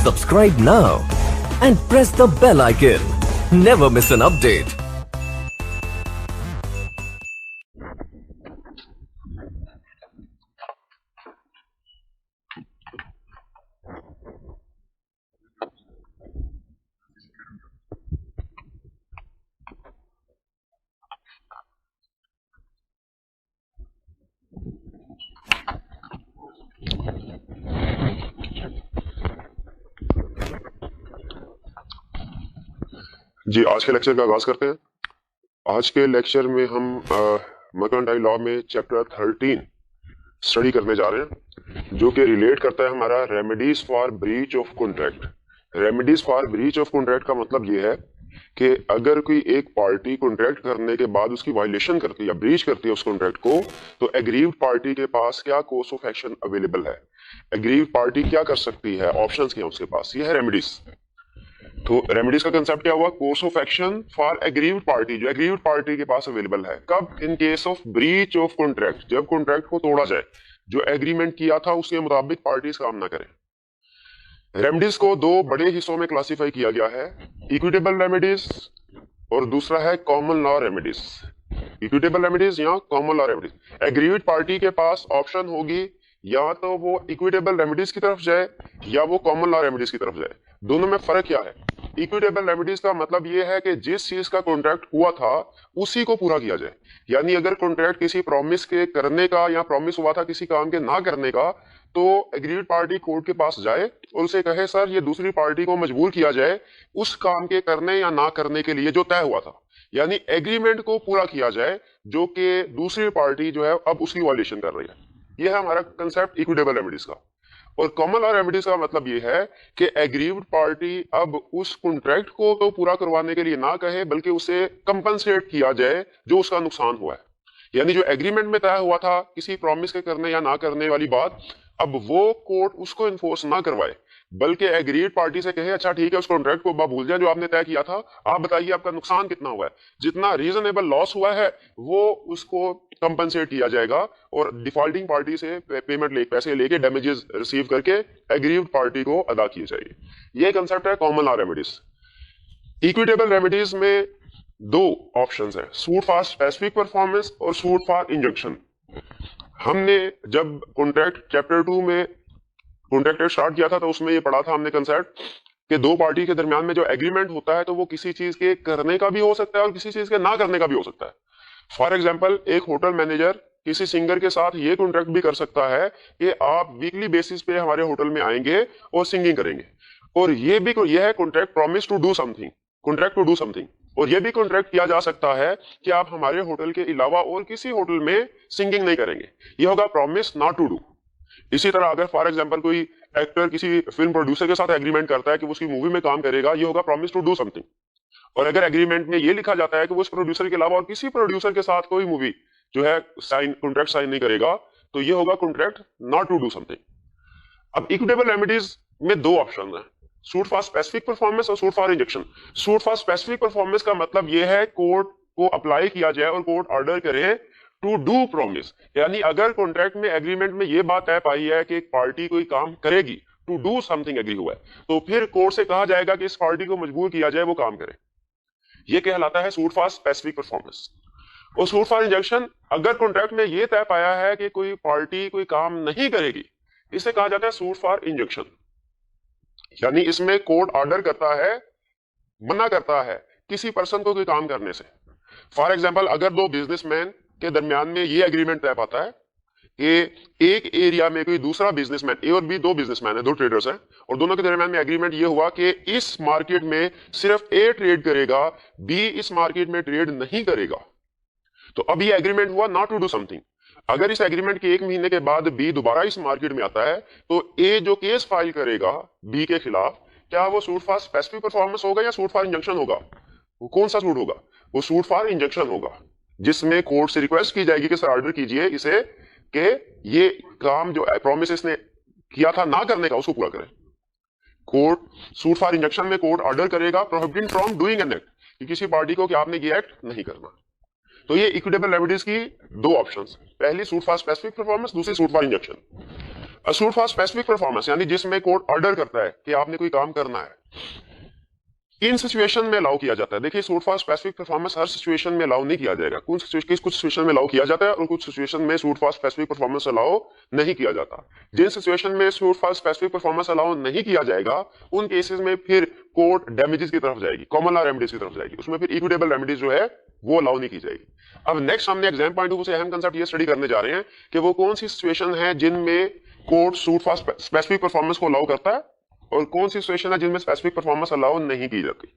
Subscribe now and press the bell icon. Never miss an update. जी, आज के lecture का आगाज करते हैं। आज के लेक्चर में हम मर्केंटाइल लॉ में चैप्टर 13 स्टडी करने जा रहे हैं, जो कि रिलेट करता है हमारा remedies for breach of contract. Remedies for breach of contract का मतलब ये है कि अगर कोई एक पार्टी कॉन्ट्रैक्ट करने के बाद उसकी वायलेशन करती है या ब्रीच करती है उस कॉन्ट्रैक्ट को, तो एग्रीव्ड पार्टी के पास क्या कोर्स ऑफ एक्शन अवेलेबल है, एग्रीव्ड पार्टी क्या कर सकती है, ऑप्शंस क्या है उसके पास, ये है रेमेडीज। तो रेमेडीज का कंसेप्ट क्या हुआ? Course of action for aggrieved party, जो एग्रीव्ड पार्टी के पास अवेलेबल है। कब? इन case of breach of contract, जब कॉन्ट्रैक्ट को तोड़ा जाए, जो एग्रीमेंट किया था उसके मुताबिक पार्टीज काम ना करें। रेमेडीज को दो बड़े हिस्सों में क्लासिफाई किया गया है, इक्विटेबल रेमेडीज और दूसरा है common law remedies. Equitable remedies या common law remedies. Aggrieved party के पास ऑप्शन होगी या तो वो इक्विटेबल रेमेडीज की तरफ जाए या वो कॉमन लॉ रेमेडीज की तरफ जाए। दोनों में फर्क क्या है? इक्विटेबल रेमेडीज का मतलब ये है कि जिस चीज का कॉन्ट्रैक्ट हुआ था उसी को पूरा किया जाए। यानी अगर कॉन्ट्रैक्ट किसी प्रॉमिस के करने का या प्रॉमिस हुआ था किसी काम के ना करने का, तो एग्रीड पार्टी कोर्ट के पास जाए और उसे कहे सर ये दूसरी पार्टी को मजबूर किया जाए उस काम के करने या ना करने के लिए जो तय हुआ था, यानी एग्रीमेंट को पूरा किया जाए जो कि दूसरी पार्टी जो है अब उसकी वायलेशन कर रही है। यह है हमारा कंसेप्ट इक्विटेबल रेमेडीज का। और कॉमन लॉ रेमेडीज का मतलब यह है कि एग्रीव्ड पार्टी अब उस कॉन्ट्रैक्ट को तो पूरा करवाने के लिए ना कहे बल्कि उसे कंपनसेट किया जाए जो उसका नुकसान हुआ है। यानी जो एग्रीमेंट में तय हुआ था किसी प्रॉमिस के करने या ना करने वाली बात, अब वो कोर्ट उसको इन्फोर्स ना करवाए बल्कि एग्रीड पार्टी से कहे अच्छा ठीक है उस कॉन्ट्रैक्ट को भूल जाए जो आपने तय किया था, आप बताइए आपका नुकसान कितना हुआ है, जितना रीजनेबल लॉस हुआ है वो उसको कंपनसेट किया जाएगा और डिफॉल्टिंग पार्टी से पैसे लेके डैमेजेस रिसीव करके एग्रीव्ड पार्टी को अदा किए जाएंगे। ये कंसेप्ट है common law remedies. Equitable remedies में दो ऑप्शंस हैं, सूट फॉर स्पेसिफिक परफॉर्मेंस और सूट फॉर इंजंक्शन। हमने जब कॉन्ट्रैक्ट चैप्टर 2 में कॉन्ट्रैक्ट स्टार्ट किया था तो उसमें ये पढ़ा था हमने कंसेप्ट कि दो पार्टी के दरमियान में जो एग्रीमेंट होता है तो वो किसी चीज के करने का भी हो सकता है और किसी चीज के ना करने का भी हो सकता है। फॉर एग्जाम्पल, एक होटल मैनेजर किसी सिंगर के साथ ये कॉन्ट्रैक्ट भी कर सकता है कि आप वीकली बेसिस पे हमारे होटल में आएंगे और सिंगिंग करेंगे, और ये है contract promise to do something, contract to do something. और ये भी कॉन्ट्रैक्ट किया जा सकता है कि आप हमारे होटल के अलावा और किसी होटल में सिंगिंग नहीं करेंगे, ये होगा प्रॉमिस नॉट टू डू। इसी तरह अगर फॉर एग्जाम्पल कोई एक्टर किसी फिल्म प्रोड्यूसर के साथ एग्रीमेंट करता है कि वो उसकी मूवी में काम करेगा, ये होगा प्रॉमिस टू डू समथिंग। और अगर एग्रीमेंट में ये लिखा जाता है कि वो उस प्रोड्यूसर के अलावा और किसी प्रोड्यूसर के साथ कोई मूवी जो है कॉन्ट्रैक्ट साइन नहीं करेगा, तो ये होगा contract not to do something. अब इक्विटेबल रेमेडीज में दो ऑप्शन है, सूट फॉर स्पेसिफिक परफॉर्मेंस और suit for injunction. Suit for specific performance का मतलब यह है कोर्ट को अप्लाई किया जाए और कोर्ट ऑर्डर करे टू डू प्रॉमिस, यानी अगर कॉन्ट्रैक्ट में एग्रीमेंट में यह बात तय पाई है कि एक पार्टी कोई काम करेगी, टू डू समथिंग एग्री हुआ है, तो फिर कोर्ट से कहा जाएगा कि इस पार्टी को मजबूर किया जाए वो काम करे। यह कहलाता है सूट फॉर स्पेसिफिक परफॉर्मेंस। और सूट फॉर इंजंक्शन, अगर कॉन्ट्रैक्ट में यह तय पाया है कि कोई पार्टी कोई काम नहीं करेगी, इसे कहा जाता है सूट फॉर इंजंक्शन। यानी इसमें कोर्ट ऑर्डर करता है, मना करता है किसी पर्सन को कोई काम करने से। फॉर एग्जाम्पल, अगर दो बिजनेसमैन के दरमियान में ये एग्रीमेंट तय पाता है कि एक एरिया में कोई दूसरा बिजनेसमैन, ए और बी दो बिजनेसमैन है, दो ट्रेडर्स हैं, और दोनों के दरमियान में एग्रीमेंट ये हुआ कि इस मार्केट में सिर्फ ए ट्रेड करेगा, बी इस मार्केट में ट्रेड नहीं करेगा, तो अब ये एग्रीमेंट हुआ नॉट टू डू समथिंग। अगर इस एग्रीमेंट के एक महीने के बाद बी दोबारा इस मार्केट में आता है, तो ए जो केस फाइल करेगा बी के खिलाफ, क्या वो सूट फॉर स्पेसिफिक परफॉर्मेंस होगा या सूट फॉर इंजंक्शन होगा? वो कौन सा सूट होगा? वो सूट फॉर इंजंक्शन होगा, जिसमें कोर्ट से रिक्वेस्ट की जाएगी कि सर ऑर्डर कीजिए इसे कि ये काम जो प्रॉमिस इसने किया था ना करने का उसको पूरा करें। कोर्ट सूट फॉर इंजंक्शन में कोर्ट ऑर्डर करेगा prohibiting from doing an act, कि किसी पार्टी को कि आपने ये एक्ट नहीं करना। तो ये इक्विटेबल रेमेडीज की दो ऑप्शंस, पहली सूट फॉर स्पेसिफिक परफॉर्मेंस, दूसरी suit for injunction. Suit for specific performance यानी जिसमें कोर्ट ऑर्डर करता है कि आपने कोई काम करना है, इन सिचुएशन में अलाउ किया जाता है। देखिए suit for specific performance her situation में अलाउ नहीं किया जाएगा, कुछ सिचुएशन में अलाउ किया जाता है और कुछ सिचुएशन में suit for specific performance allow नहीं किया जाता। जिन सिचुएशन में suit for specific performance allow नहीं किया जाएगा उन केसेस में फिर कोर्ट डैमेजेस की तरफ जाएगी, कॉमन लॉ रेमेडीज की तरफ जाएगी, उसमें फिर इक्विटेबल रेमेडीज जो है वो अलाउ नहीं की जाएगी। अब नेक्स्ट हमने एग्जाम पॉइंट ऑफ व्यू से अहम कंसेप्ट ये स्टडी करने जा रहे हैं कि वो कौन सी सिचुएशन है जिनमें court suit for specific performance को अलाउ करता है और कौन सी सिचुएशन है जिनमें स्पेसिफिक परफॉर्मेंस अलाउ नहीं की जाती।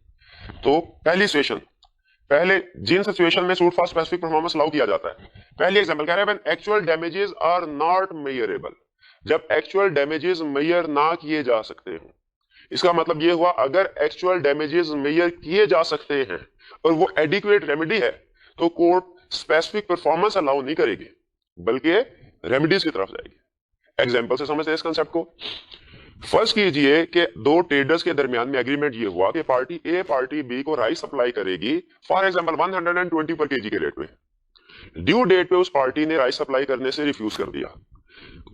तो पहली सिचुएशन, पहले जिन सिचुएशन में suit for specific performance allow किया जाता है, पहली एग्जांपल कह रहे हैं when actual damages are not measurable, जब एक्चुअल डैमेजेस मेजर ना किए जा सकते हो। इसका मतलब ये हुआ अगर एक्चुअल डैमेजेस मेजर किए जा सकते हैं और वो एडिक्वेट रेमेडी है तो कोर्ट स्पेसिफिक परफॉर्मेंस अलाउ नहीं करेगी बल्कि रेमेडीज की तरफ जाएगी। एग्जांपल से समझते हैं इस कांसेप्ट को। फर्ज कीजिए कि दो ट्रेडर्स के दरमियान में एग्रीमेंट ये हुआ कि पार्टी ए पार्टी बी को राइस सप्लाई करेगी फॉर एग्जांपल 120 पर केजी के रेट पे। ड्यू डेट पे उस पार्टी ने राइस सप्लाई करने से रिफ्यूज कर दिया।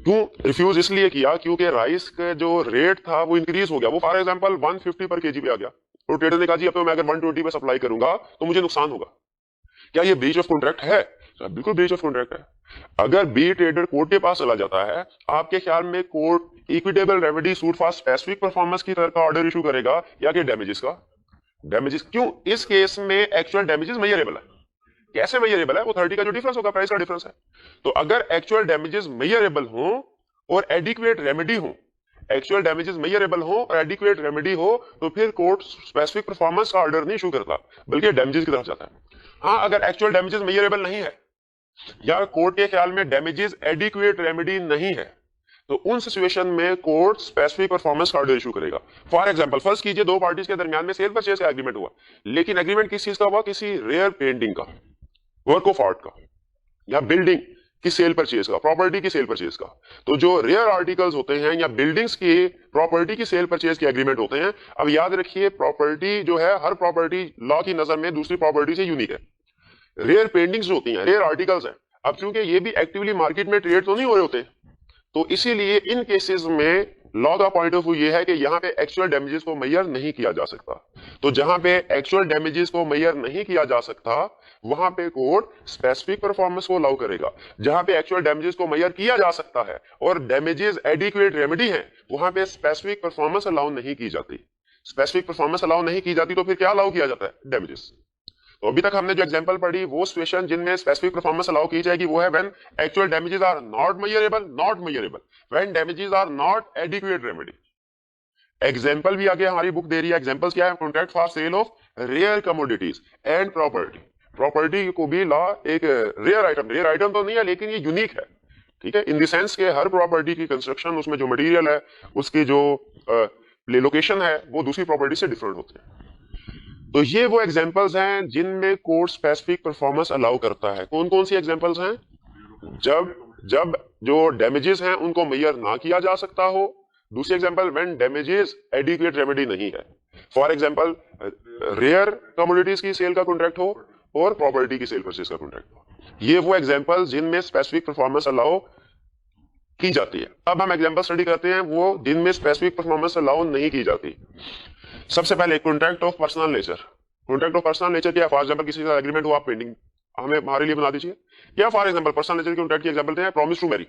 क्यों रिफ्यूज? इसलिए किया क्योंकि राइस का जो रेट था वो इंक्रीज हो गया, वो फॉर एग्जांपल 150 पर केजी पे आ गया और ट्रेडर ने कहा जी अब तो मैं अगर 120 पे सप्लाई करूंगा तो मुझे नुकसान होगा। क्या ये ब्रीच ऑफ कॉन्ट्रैक्ट है? बिल्कुल ब्रीच ऑफ कॉन्ट्रैक्ट है। अगर बी ट्रेडर कोर्ट के पास चला जाता है, आपके ख्याल में court equitable remedy suit for specific performance की तरह का ऑर्डर इशू करेगा या कि डैमेजेस का? डैमेजेस। क्यों? इस केस में एक्चुअल डैमेजेस मेजरेबल है। कैसे मेजरेबल है? वो 30 का जो डिफरेंस होगा, प्राइस का डिफरेंस है। तो अगर एक्चुअल डैमेजेस मेजरेबल हो और एडिक्वेट रेमेडी हो, एक्चुअल डैमेजेस मेजरेबल हो और एडिक्वेट रेमेडी हो तो फिर कोर्ट स्पेसिफिक परफॉर्मेंस का ऑर्डर नहीं इशू करता बल्कि डैमेजेस की तरफ जाता है। हाँ, अगर एक्चुअल डैमेजेस मेजरेबल नहीं है या कोर्ट के ख्याल में डैमेजेस एडिक्वेट रेमेडी नहीं है तो उन सिचुएशन में कोर्ट स्पेसिफिक परफॉर्मेंस का ऑर्डर इशू करेगा। फॉर एग्जांपल फर्स्ट कीजिए दो पार्टीज के दरमियान में सेल परचेज का एग्रीमेंट हुआ, लेकिन एग्रीमेंट किस चीज का हुआ? किसी रेयर पेंटिंग का, वर्क ऑफ आर्ट का या बिल्डिंग की सेल परचेज का, प्रॉपर्टी की सेल परचेज का। तो जो रेयर आर्टिकल्स होते हैं या बिल्डिंग्स की प्रॉपर्टी की सेल परचेज के एग्रीमेंट होते हैं। अब याद रखिए प्रॉपर्टी जो है हर प्रॉपर्टी लॉ की नजर में दूसरी प्रॉपर्टी से यूनिक है। रेयर पेंटिंग्स जो होती हैं रेयर आर्टिकल्स हैं, अब क्योंकि ये भी एक्टिवली मार्केट में ट्रेड तो नहीं हो रहे होते, तो इसीलिए इन केसेस में लॉ का पॉइंट ऑफ व्यू ये है कि यहां पे एक्चुअल डैमेजेस को मेजर नहीं किया जा सकता। तो जहां पे एक्चुअल डैमेजेस को मेजर नहीं किया जा सकता वहां पे कोर्ट स्पेसिफिक परफॉर्मेंस को अलाउ करेगा। जहां पे एक्चुअल डैमेजेस को मेजर किया जा सकता है और डैमेजेस एडिक्वेट रेमेडी है वहां पे स्पेसिफिक परफॉर्मेंस अलाउ नहीं की जाती। स्पेसिफिक परफॉर्मेंस अलाउ नहीं की जाती तो फिर क्या अलाउ किया जाता है? डैमेजेस। तो अभी तक हमने जो एग्जांपल पढ़ी वो सिचुएशन जिनमें स्पेसिफिक परफॉर्मेंस अलाउ की जाएगी वो है when actual damages are not measurable, when damages are not adequate remedy. Example भी आगे हमारी बुक दे रही है। एग्जांपल्स क्या है? Contract for sale of rare commodities and property. Property को भी लॉ एक रेयर आइटम तो नहीं है लेकिन ये यूनिक है, ठीक है, इन द सेंस के हर प्रॉपर्टी की कंस्ट्रक्शन, उसमें जो मटेरियल है, उसकी जो लोकेशन है वो दूसरी प्रॉपर्टी से डिफरेंट होते हैं। तो ये वो एग्जांपल्स हैं जिनमें कोर्ट स्पेसिफिक परफॉर्मेंस अलाउ करता है। कौन कौन सी एग्जांपल्स हैं? जब जो डैमेजेस हैं उनको मेजर ना किया जा सकता हो। दूसरी example when damages adequate remedy नहीं है। फॉर एग्जांपल रेयर कमोडिटीज की सेल का कॉन्ट्रैक्ट हो और प्रॉपर्टी की सेल परचेज का कॉन्ट्रैक्ट हो। ये वो एग्जांपल जिनमें स्पेसिफिक परफॉर्मेंस अलाउ की जाती है। अब हम एग्जांपल स्टडी करते हैं वो जिनमें स्पेसिफिक परफॉर्मेंस अलाउ नहीं की जाती। सबसे पहले contract of personal nature. Contract of personal nature क्या है? फॉर एग्जांपल किसी का एग्रीमेंट हुआ, पेंडिंग हमें हमारे लिए बना दीजिए। या फॉर एग्जांपल पर्सनल नेचर के कॉन्ट्रैक्ट की एग्जांपल है प्रॉमिस टू मैरी।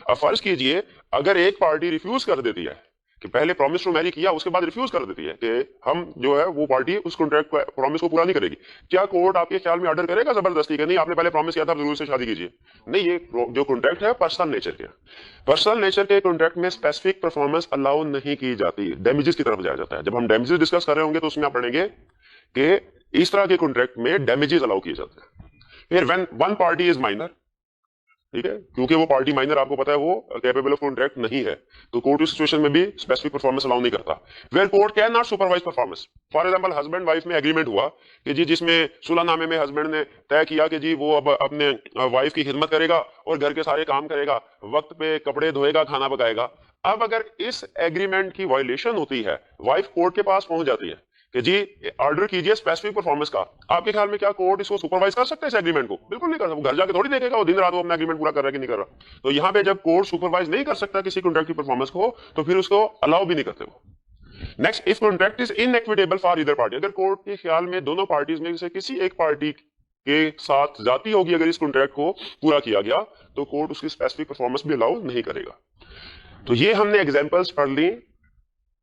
अब फर्ज कीजिए अगर एक पार्टी रिफ्यूज कर देती है कि पहले प्रॉमिस टू मैरी किया उसके बाद रिफ्यूज कर देती है कि हम जो है वो पार्टी उस कॉन्ट्रैक्ट को प्रॉमिस को पूरा नहीं करेगी, क्या कोर्ट आपके ख्याल में ऑर्डर करेगा जबरदस्ती कि नहीं आपने पहले प्रॉमिस किया था जरूर से शादी कीजिए? नहीं, ये जो कॉन्ट्रैक्ट है पर्सनल नेचर के, पर्सनल नेचर के कॉन्ट्रैक्ट में स्पेसिफिक परफॉर्मेंस अलाउ नहीं की जाती, डैमेजेस की तरफ जाया जाता है। जब हम डैमेजेस डिस्कस कर रहे होंगे तो उसमें आप पढ़ेंगे कि इस तरह के कॉन्ट्रैक्ट में डैमेजेस अलाउ किए जाते हैं। फिर when one party is minor, ठीक है, क्योंकि वो पार्टी माइनर आपको पता है वो कैपेबल ऑफ कॉन्ट्रैक्ट नहीं है तो कोर्ट उस सिचुएशन में भी स्पेसिफिक परफॉर्मेंस अलाउ नहीं करता। Where court can not supervise performance. For example husband wife में एग्रीमेंट हुआ कि जी जिसमें सुलहनामे में हस्बैंड ने तय किया कि जी वो अब अपने वाइफ की खिदमत करेगा और घर के सारे काम करेगा, वक्त पे कपड़े धोएगा, खाना पकाएगा। अब अगर इस एग्रीमेंट की वायलेशन होती है, वाइफ कोर्ट के पास पहुंच जाती है कि जी ऑर्डर कीजिए स्पेसिफिक परफॉर्मेंस का। आपके ख्याल में क्या कोर्ट इसको सुपरवाइज कर सकते हैं इस एग्रीमेंट को? बिल्कुल नहीं कर सकता। वो घर जाके थोड़ी देखेगा वो दिन रात वो अपना एग्रीमेंट पूरा कर रहा है कि नहीं कर रहा। तो यहाँ पे जब कोर्ट सुपरवाइज नहीं कर सकता किसी कॉन्ट्रैक्ट की परफॉर्मेंस को, तो फिर उसको अलाउ भी नहीं करते वो। Next, if contract is inequitable for either party, अगर कोर्ट के ख्याल में दोनों पार्टीज में से किसी एक पार्टी के साथ जाती होगी अगर इस कॉन्ट्रैक्ट को पूरा किया गया, तो कोर्ट उसकी स्पेसिफिक परफॉर्मेंस भी अलाउ नहीं करेगा। तो ये हमने एग्जांपल्स पढ़ ली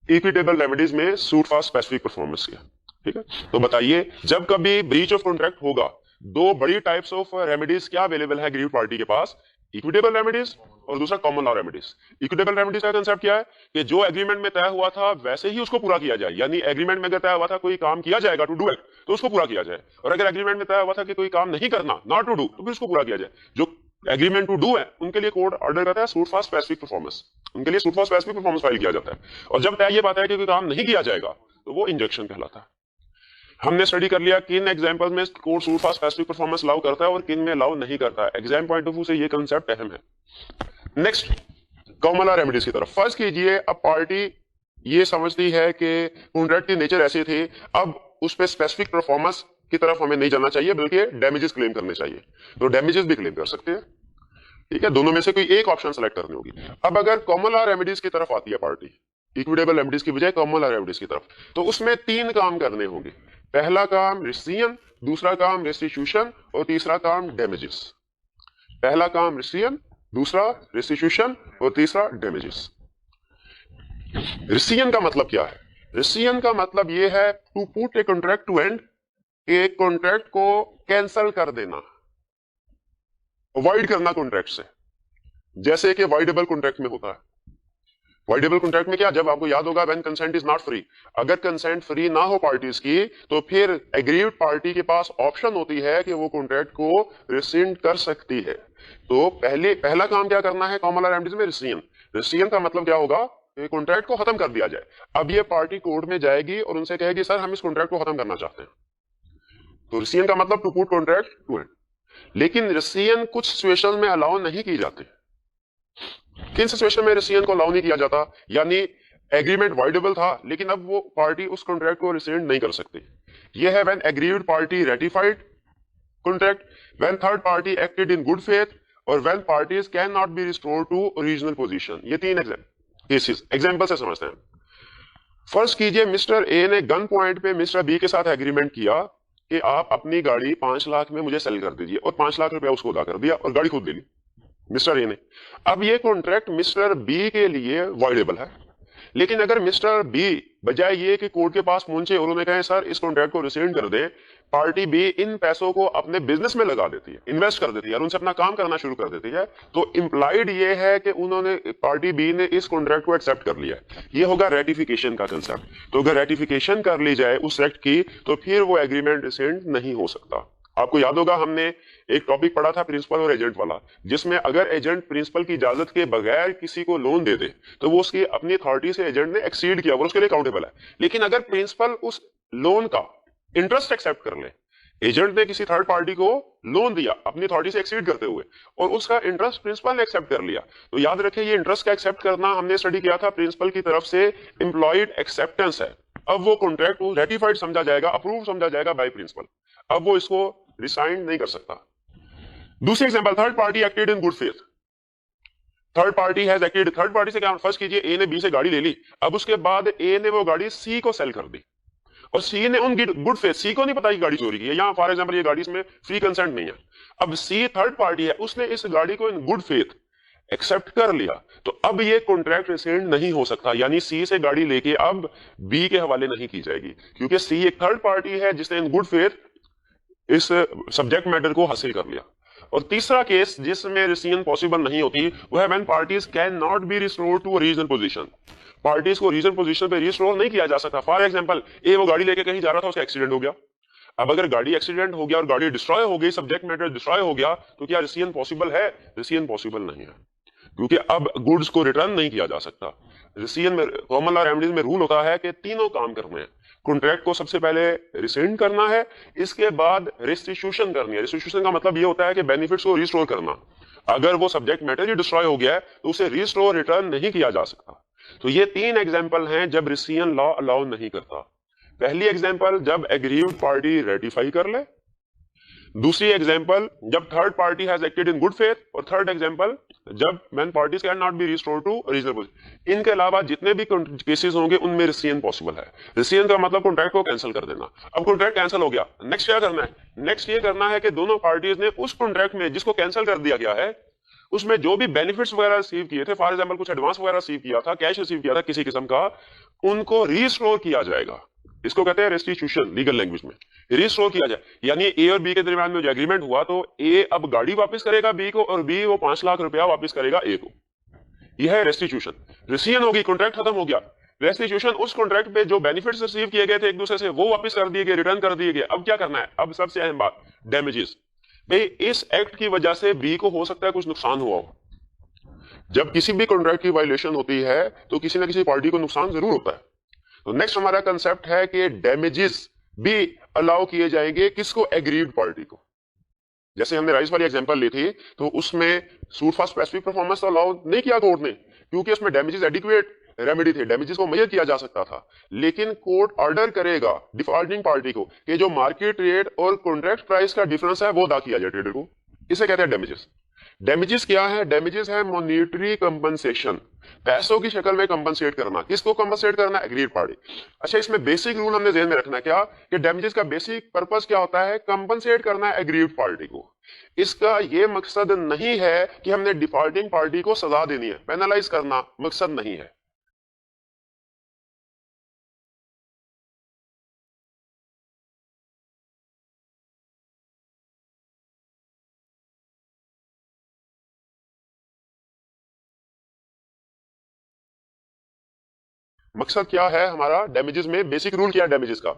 इक्विटेबल रेमेडीज में सूट फॉर स्पेसिफिक परफॉर्मेंस के। ठीक है, तो बताइए जब कभी ब्रीच ऑफ कॉन्ट्रैक्ट होगा, दो बड़ी टाइप्स ऑफ रेमेडीज क्या अवेलेबल है एग्रीड पार्टी के पास? इक्विटेबल रेमेडीज और दूसरा common law remedies. Equitable remedies का कंसेप्ट क्या है कि जो एग्रीमेंट में तय हुआ था वैसे ही उसको पूरा किया जाए, यानी एग्रीमेंट में अगर तय हुआ था कोई काम किया जाएगा टू डू इट, तो उसको पूरा किया जाए। और अगर एग्रीमेंट में तय हुआ था कि कोई काम नहीं करना, नॉट टू डू, तो फिर उसको पूरा किया जाए। जो एग्रीमेंट टू डू है उनके लिए कोर्ट ऑर्डर करता है सूट फॉर स्पेसिफिक परफॉर्मेंस, उनके लिए suit for specific performance file किया जाता है। और जब तय ये बात है कि कोई काम नहीं किया जाएगा तो वो इंजेक्शन कहलाता है। हमने स्टडी कर लिया किन एग्जांपल्स में court suit for specific performance allow करता है और किन में अलाउ नहीं करता है। एग्जाम पॉइंट ऑफ व्यू से ये कंसेप्ट अहम है। नेक्स्ट, कॉमन लॉ रेमेडीज की तरफ। फर्स्ट कीजिए, अब पार्टी ये समझती है कि कॉन्ट्रैक्ट की नेचर ऐसी थी, अब उस पर स्पेसिफिक परफॉर्मेंस की तरफ हमें नहीं जाना चाहिए बल्कि डैमेजेस क्लेम करने चाहिए। तो डैमेजेस भी क्लेम कर सकते हैं। ठीक है, दोनों में से कोई एक ऑप्शन सेलेक्ट करनी होगी। अब अगर कॉमन लॉ रेमेडीज की तरफ आती है पार्टी, इक्विटेबल रेमेडीज की बजाय कॉमन लॉ रेमेडीज की तरफ, तो उसमें तीन काम करने होंगे। पहला काम रिसीजन, दूसरा काम रेस्टिट्यूशन और तीसरा काम डैमेजेस। पहला काम रिसीजन, दूसरा रेस्टिट्यूशन और तीसरा डैमेजेस। रिसीजन का मतलब क्या है? रिसीजन का मतलब यह है to put a contract to end, एक कॉन्ट्रैक्ट को कैंसल कर देना, अवॉइड करना कॉन्ट्रैक्ट से, जैसे कि वाइडेबल कॉन्ट्रैक्ट में होता है। वाइडेबल कॉन्ट्रैक्ट में क्या, जब आपको याद होगा when consent is not free, अगर कंसेंट फ्री ना हो पार्टीज की, तो फिर एग्रीड पार्टी के पास ऑप्शन होती है कि वो कॉन्ट्रैक्ट को रिसिंड कर सकती है। तो पहला काम क्या करना है कॉमन लॉ रेमेडीज में? रिसीजन। रिसीजन का मतलब क्या होगा? कॉन्ट्रैक्ट को खत्म कर दिया जाए। अब ये पार्टी कोर्ट में जाएगी और उनसे कहेगी सर हम इस कॉन्ट्रैक्ट को खत्म करना चाहते हैं। तो रिसीजन का मतलब to put contract to end. लेकिन रिसीजन कुछ सिचुएशन में अलाउ नहीं की जाती। किन सिचुएशन में रिसीजन को अलाउ नहीं किया जाता? यानी एग्रीमेंट वाइडेबल था लेकिन अब वो पार्टी उस कॉन्ट्रैक्ट को रिसेंड नहीं कर सकती। यह है when aggrieved party ratified contract, when third party acted in good faith और when parties can not be restored to original position. ये तीन एग्जांपल से समझते हैं। फर्स्ट कीजिए, मिस्टर ए ने गन पॉइंट पे मिस्टर बी के साथ एग्रीमेंट किया कि आप अपनी गाड़ी 5 लाख में मुझे सेल कर दीजिए, और 5 लाख रुपया उसको अदा कर दिया और गाड़ी खुद ले ली मिस्टर ए ने। अब ये कॉन्ट्रैक्ट मिस्टर बी के लिए वाइडेबल है, लेकिन अगर मिस्टर बी बजाय ये कि कोर्ट के पास पहुंचे और उन्होंने कहा सर इस कॉन्ट्रैक्ट को रिसेंड कर दे, पार्टी बी इन पैसों को अपने बिजनेस में लगा देती है, इन्वेस्ट कर देती है और उनसे अपना काम करना शुरू कर देती है, तो इंप्लाइड ये है कि उन्होंने पार्टी बी ने इस कॉन्ट्रैक्ट को एक्सेप्ट कर लिया है। ये होगा रेटिफिकेशन का कंसेप्ट। तो अगर रेटिफिकेशन कर ली जाए उस एक्ट की, तो फिर वो एग्रीमेंट रिसेंड नहीं हो सकता। आपको याद होगा हमने एक टॉपिक पढ़ा था प्रिंसिपल और एजेंट वाला, जिसमें अगर एजेंट प्रिंसिपल की इजाजत के बगैर किसी को लोन दे दे तो वो उसकी अपनी अथॉरिटी से एजेंट ने एक्सीड किया, वो उसके लिए अकाउंटेबल है। लेकिन अगर प्रिंसिपल उस लोन का इंटरेस्ट एक्सेप्ट कर ले, एजेंट ने किसी थर्ड पार्टी को लोन दिया अपनी अथॉरिटी से एक्सीड करते हुए और उसका इंटरेस्ट प्रिंसिपल ने एक्सेप्ट कर लिया, तो याद रखिए ये इंटरेस्ट का एक्सेप्ट करना हमने स्टडी किया था प्रिंसिपल की तरफ से एम्प्लॉयड एक्सेप्टेंस है। अब वो कॉन्ट्रैक्ट को रेटिफाइड समझा जाएगा, अप्रूव समझा जाएगा बाय प्रिंसिपल। अब वो इसको रिसाइन नहीं कर सकता। दूसरी example, third party acted in good faith. Third party has acted, third party से क्या, फर्स्ट कीजिए ए ने बी से गाड़ी ले ली, अब उसके बाद ए ने वो गाड़ी सी को सेल कर दी और सी ने उन गुड फेथ, सी को नहीं पता कि गाड़ी चोरी की है, यहां फॉर एग्जांपल ये गाड़ी इसमें फ्री कंसेंट नहीं है। अब सी थर्ड पार्टी है, उसने इस गाड़ी को इन गुड फेथ एक्सेप्ट कर लिया, तो अब ये कॉन्ट्रैक्ट रिसेंड नहीं हो सकता, यानी सी से गाड़ी लेके अब बी के हवाले नहीं की जाएगी, क्योंकि सी एक थर्ड पार्टी है जिसने इन गुड फेथ इस सब्जेक्ट मैटर को हासिल कर लिया। और तीसरा केस जिसमें रिसीजन पॉसिबल नहीं होती वो है when parties can not be restored to original position. Parties को ओरिजिनल पोजीशन पे रिस्टोर नहीं किया जा सकता। फॉर एग्जांपल, ए वो गाड़ी लेके कहीं जा रहा था, उसका एक्सीडेंट हो गया। अब अगर गाड़ी एक्सीडेंट हो गया और गाड़ी डिस्ट्रॉय हो गई, सब्जेक्ट मैटर डिस्ट्रॉय हो गया, तो क्या रिसीजन पॉसिबल है? रिसीजन पॉसिबल नहीं है, क्योंकि अब गुड्स को रिटर्न नहीं किया जा सकता। रिसीजन में कॉमन लॉ रेमेडीज में रूल होता है कि तीनों काम करने हैं। कॉन्ट्रैक्ट को सबसे पहले रिसेंड करना है, इसके बाद रेस्टिट्यूशन करनी है। रेस्टिट्यूशन का मतलब ये होता है कि बेनिफिट्स को रिस्टोर करना। अगर वो सब्जेक्ट मैटर ही डिस्ट्रॉय हो गया है तो उसे रिस्टोर रिटर्न नहीं किया जा सकता। तो ये तीन एग्जांपल हैं जब रिसीजन लॉ अलाउ नहीं करता। पहली एग्जांपल जब एग्रीव्ड पार्टी रेटिफाई कर ले, दूसरी एग्जांपल जब third party has acted in good faith, और थर्ड एग्जांपल जब when parties can not be restored to original position. इनके अलावा जितने भी केसेस होंगे उनमें रिसियन पॉसिबल है। रिसियन का मतलब कॉन्ट्रैक्ट को कैंसिल कर देना। अब कॉन्ट्रैक्ट कैंसिल हो गया, नेक्स्ट क्या करना है? नेक्स्ट ये करना है कि दोनों पार्टीज ने उस कॉन्ट्रैक्ट में जिसको कैंसिल कर दिया गया है उसमें जो भी बेनिफिट्स वगैरह रिसीव किए थे, फॉर एग्जांपल कुछ एडवांस वगैरह रिसीव किया था, कैश रिसीव किया था किसी किस्म का, उनको रिस्टोर किया जाएगा। इसको कहते हैं रेस्टिट्यूशन लीगल लैंग्वेज में, रिस्टोर किया जाए। यानी ए और बी के दरमियान में जो एग्रीमेंट हुआ तो ए अब गाड़ी वापस करेगा बी को और बी वो 5 लाख रुपया वापस करेगा ए को। यह है रेस्टिट्यूशन। रिसियन होगी, कॉन्ट्रैक्ट खत्म हो गया। रेस्टिट्यूशन उस कॉन्ट्रैक्ट पे जो बेनिफिट्स रिसीव किए गए थे एक दूसरे से वो वापस कर दिए गए, रिटर्न कर दिए गए। अब क्या करना है? अब सबसे अहम बात डैमेजेस। भाई इस एक्ट की वजह से बी को हो सकता है कुछ नुकसान हुआ हो। जब किसी भी कॉन्ट्रैक्ट की वायलेशन होती है तो किसी ना किसी पार्टी को नुकसान जरूर होता है। तो नेक्स्ट हमारा कंसेप्ट है कि डैमेजेस भी अलाउ किए जाएंगे किसको? एग्रीड पार्टी को। जैसे हमने राइस वाली एग्जांपल ली थी तो उसमें सूट फॉर स्पेसिफिक परफॉर्मेंस तो अलाउ नहीं किया कोर्ट ने, क्योंकि उसमें डैमेजेस एडिक्वेट रेमेडी थे, डैमेजेस को मुहैया किया जा सकता था। लेकिन कोर्ट ऑर्डर करेगा डिफॉल्टिंग पार्टी को कि जो मार्केट रेट और कॉन्ट्रैक्ट प्राइस का डिफरेंस है वो अदा किया जाए ट्रेडर को। इसे कहते हैं डैमेजेस। डैमेजेस क्या है? डैमेजेस है मॉनिटरी कंपनसेशन, पैसों की शक्ल में कंपनसेट करना। किसको कंपनसेट करना? Agreed party. अच्छा, इसमें बेसिक रूल हमने ध्यान में रखना है क्या कि डैमेजेस का बेसिक पर्पस क्या होता है? कंपनसेट करना है एग्रीड पार्टी को। इसका यह मकसद नहीं है कि हमने डिफॉल्टिंग पार्टी को सजा देनी है, पेनलाइज करना मकसद नहीं है। मकसद क्या है हमारा डैमेजेस में? बेसिक रूल क्या है डैमेजेस का?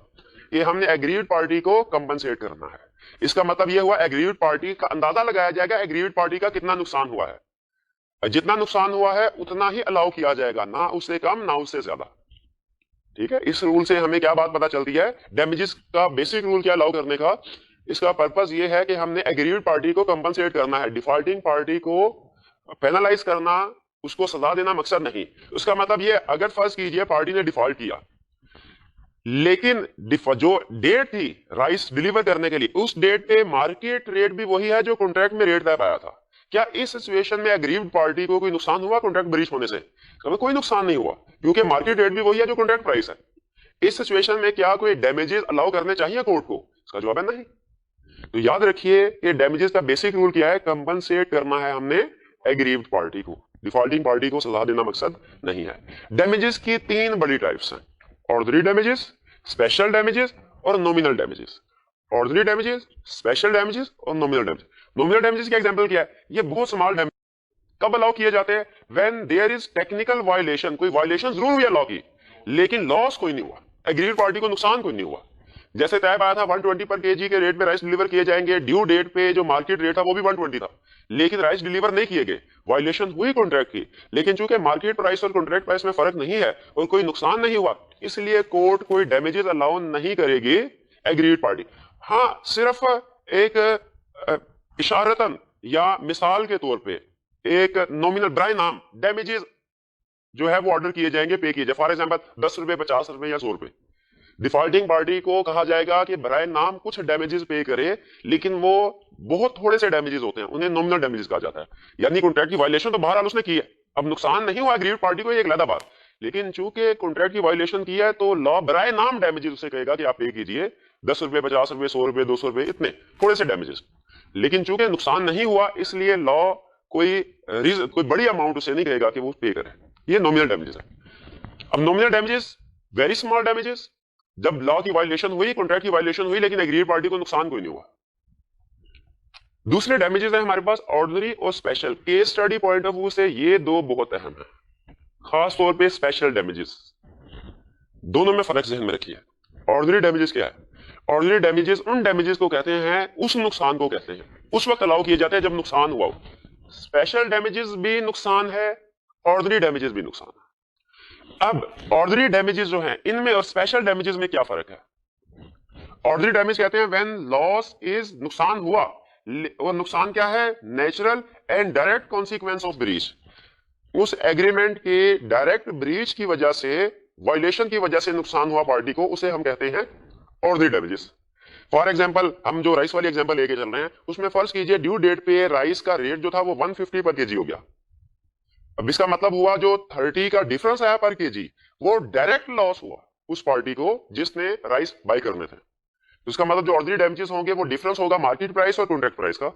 ये हमने एग्रीड पार्टी को कंपनसेट करना है। इसका मतलब ये हुआ एग्रीड पार्टी का अंदाजा लगाया जाएगा एग्रीड पार्टी का कितना नुकसान हुआ है। जितना नुकसान हुआ है उतना ही अलाउ किया जाएगा, ना उससे कम ना उससे ज्यादा। ठीक है, इस रूल से हमें क्या बात पता चलती है? डैमेजेस का बेसिक रूल क्या अलाउ करने का? इसका पर्पस ये है कि हमने एग्रीड पार्टी को कंपनसेट करना है, डिफॉल्टिंग पार्टी को पेनलाइज करना, उसको सजा देना मकसद नहीं। उसका मतलब ये, अगर फर्ज कीजिए पार्टी ने डिफॉल्ट किया लेकिन जो डेट थी राइस डिलीवर करने के लिए उस डेट पे मार्केट रेट भी वही है जो कॉन्ट्रैक्ट में रेट तय पाया था, क्या इस सिचुएशन में एग्रीव्ड पार्टी को कोई नुकसान हुआ कॉन्ट्रैक्ट ब्रीच होने से? कभी कोई नुकसान नहीं हुआ, क्योंकि मार्केट रेट भी वही है जो कॉन्ट्रैक्ट प्राइस है। इस सिचुएशन में क्या कोई डैमेजेस अलाउ करने चाहिए कोर्ट को? इसका जवाब है नहीं। तो याद रखिए कि डैमेजेस का बेसिक रूल क्या है? कंपनसेट करना है हमने एग्रीव्ड पार्टी को, डिफॉल्टिंग पार्टी को सजा देना मकसद नहीं है। डैमेजेस की 3 बड़ी टाइप्स हैं, ऑर्डिनरी डैमेजेस, स्पेशल डैमेजेस और nominal damages. Ordinary damages, special damages और नॉमिनल डैमेजेस। नॉमिनल डैमेजेस का एग्जांपल क्या है? ये बहुत स्मॉल डैमेज कब अलाउ किए जाते हैं? When there is technical violation. कोई वायलेशन जरूर हुई लॉ की लेकिन लॉस कोई नहीं हुआ, एग्रीड पार्टी को नुकसान कोई नहीं हुआ। जैसे तय पाया था 120 पर केजी के रेट पे राइस डिलीवर किए जाएंगे, ड्यू डेट पे जो मार्केट रेट था वो भी 120 था, लेकिन राइस डिलीवर नहीं किए गए, वायलेशन हुई कॉन्ट्रैक्ट की। लेकिन चूंकि मार्केट प्राइस और कॉन्ट्रैक्ट प्राइस में फर्क नहीं है और कोई नुकसान नहीं हुआ, इसलिए कोर्ट कोई डैमेजेस अलाउ नहीं करेगी एग्रीड पार्टी। हाँ, सिर्फ एक इशारतन या मिसाल के तौर पे एक नॉमिनल बराए नाम डैमेजेस जो है वो ऑर्डर किए जाएंगे, पे किए जाए। फॉर एग्जांपल 10 रुपए, 50 रुपए या 100 रुपए। डिफॉल्टिंग पार्टी को कहा जाएगा कि बराए नाम कुछ डैमेजेस पे करे, लेकिन वो बहुत थोड़े से डैमेजेस होते हैं, उन्हें नॉमिनल डैमेजेस कहा जाता है। यानी कॉन्ट्रैक्ट की वायलेशन तो बहरहाल उसने की है, अब नुकसान नहीं हुआ एग्रीड पार्टी को, ये एक अलग बात। लेकिन चूंकि कॉन्ट्रैक्ट की वायलेशन की है तो लॉ बराए नाम डैमेजेस उसे कहेगा कि आप पे कीजिए 10 रुपए, 50 रुपए, 100 रुपए, 200 रुपए, इतने थोड़े से डैमेजेस। लेकिन चूंकि नुकसान नहीं हुआ इसलिए लॉ कोई बड़ी अमाउंट उसे नहीं कहेगा कि वो पे करे। ये नॉमिनल डैमेजेस है। अब nominal damages, very small damages, जब लॉ की वायलेशन हुई, कॉन्ट्रैक्ट की वायलेशन हुई लेकिन एग्रीड पार्टी को नुकसान कोई नहीं हुआ। दूसरे डैमेजेस है हमारे पास ऑर्डिनरी और special. Case study point of view से ये दो बहुत अहम है, खास तौर पे स्पेशल डैमेजेस। दोनों में फर्क ज़हन में रखिए। ऑर्डिनरी डैमेजेस क्या है? ऑर्डिनरी डैमेजेस उन डैमेजेस को कहते हैं, उस नुकसान को कहते हैं, उस वक्त अलाउ किए जाते हैं जब नुकसान हुआ हो। स्पेशल डैमेजेस भी नुकसान है, ऑर्डिनरी डैमेजेस भी नुकसान है। अब ऑर्डिनरी डैमेजेस जो हैं इनमें और स्पेशल डैमेजेस में क्या फर्क है? ऑर्डिनरी डैमेज कहते हैं व्हेन लॉस इज, नुकसान हुआ, और नुकसान क्या है? Natural and direct consequence of breach. उस एग्रीमेंट के डायरेक्ट ब्रीच की वजह से वायलेशन की वजह से नुकसान हुआ पार्टी को, उसे हम कहते हैं ऑर्डिनरी डैमेजेस। फॉर एग्जांपल हम जो राइस वाली एग्जांपल लेके चल रहे हैं, उसमें फर्ज कीजिए ड्यू डेट पे राइस का रेट जो था वो 150 पर केजी हो गया। अब इसका मतलब हुआ जो 30 का डिफरेंस आया पर केजी, वो डायरेक्ट लॉस हुआ उस पार्टी को जिसने राइस बाय करने थे। तो इसका मतलब जो ऑर्डिनरी डैमेजेस होंगे वो डिफरेंस होगा मार्केट प्राइस और कॉन्ट्रैक्ट प्राइस का।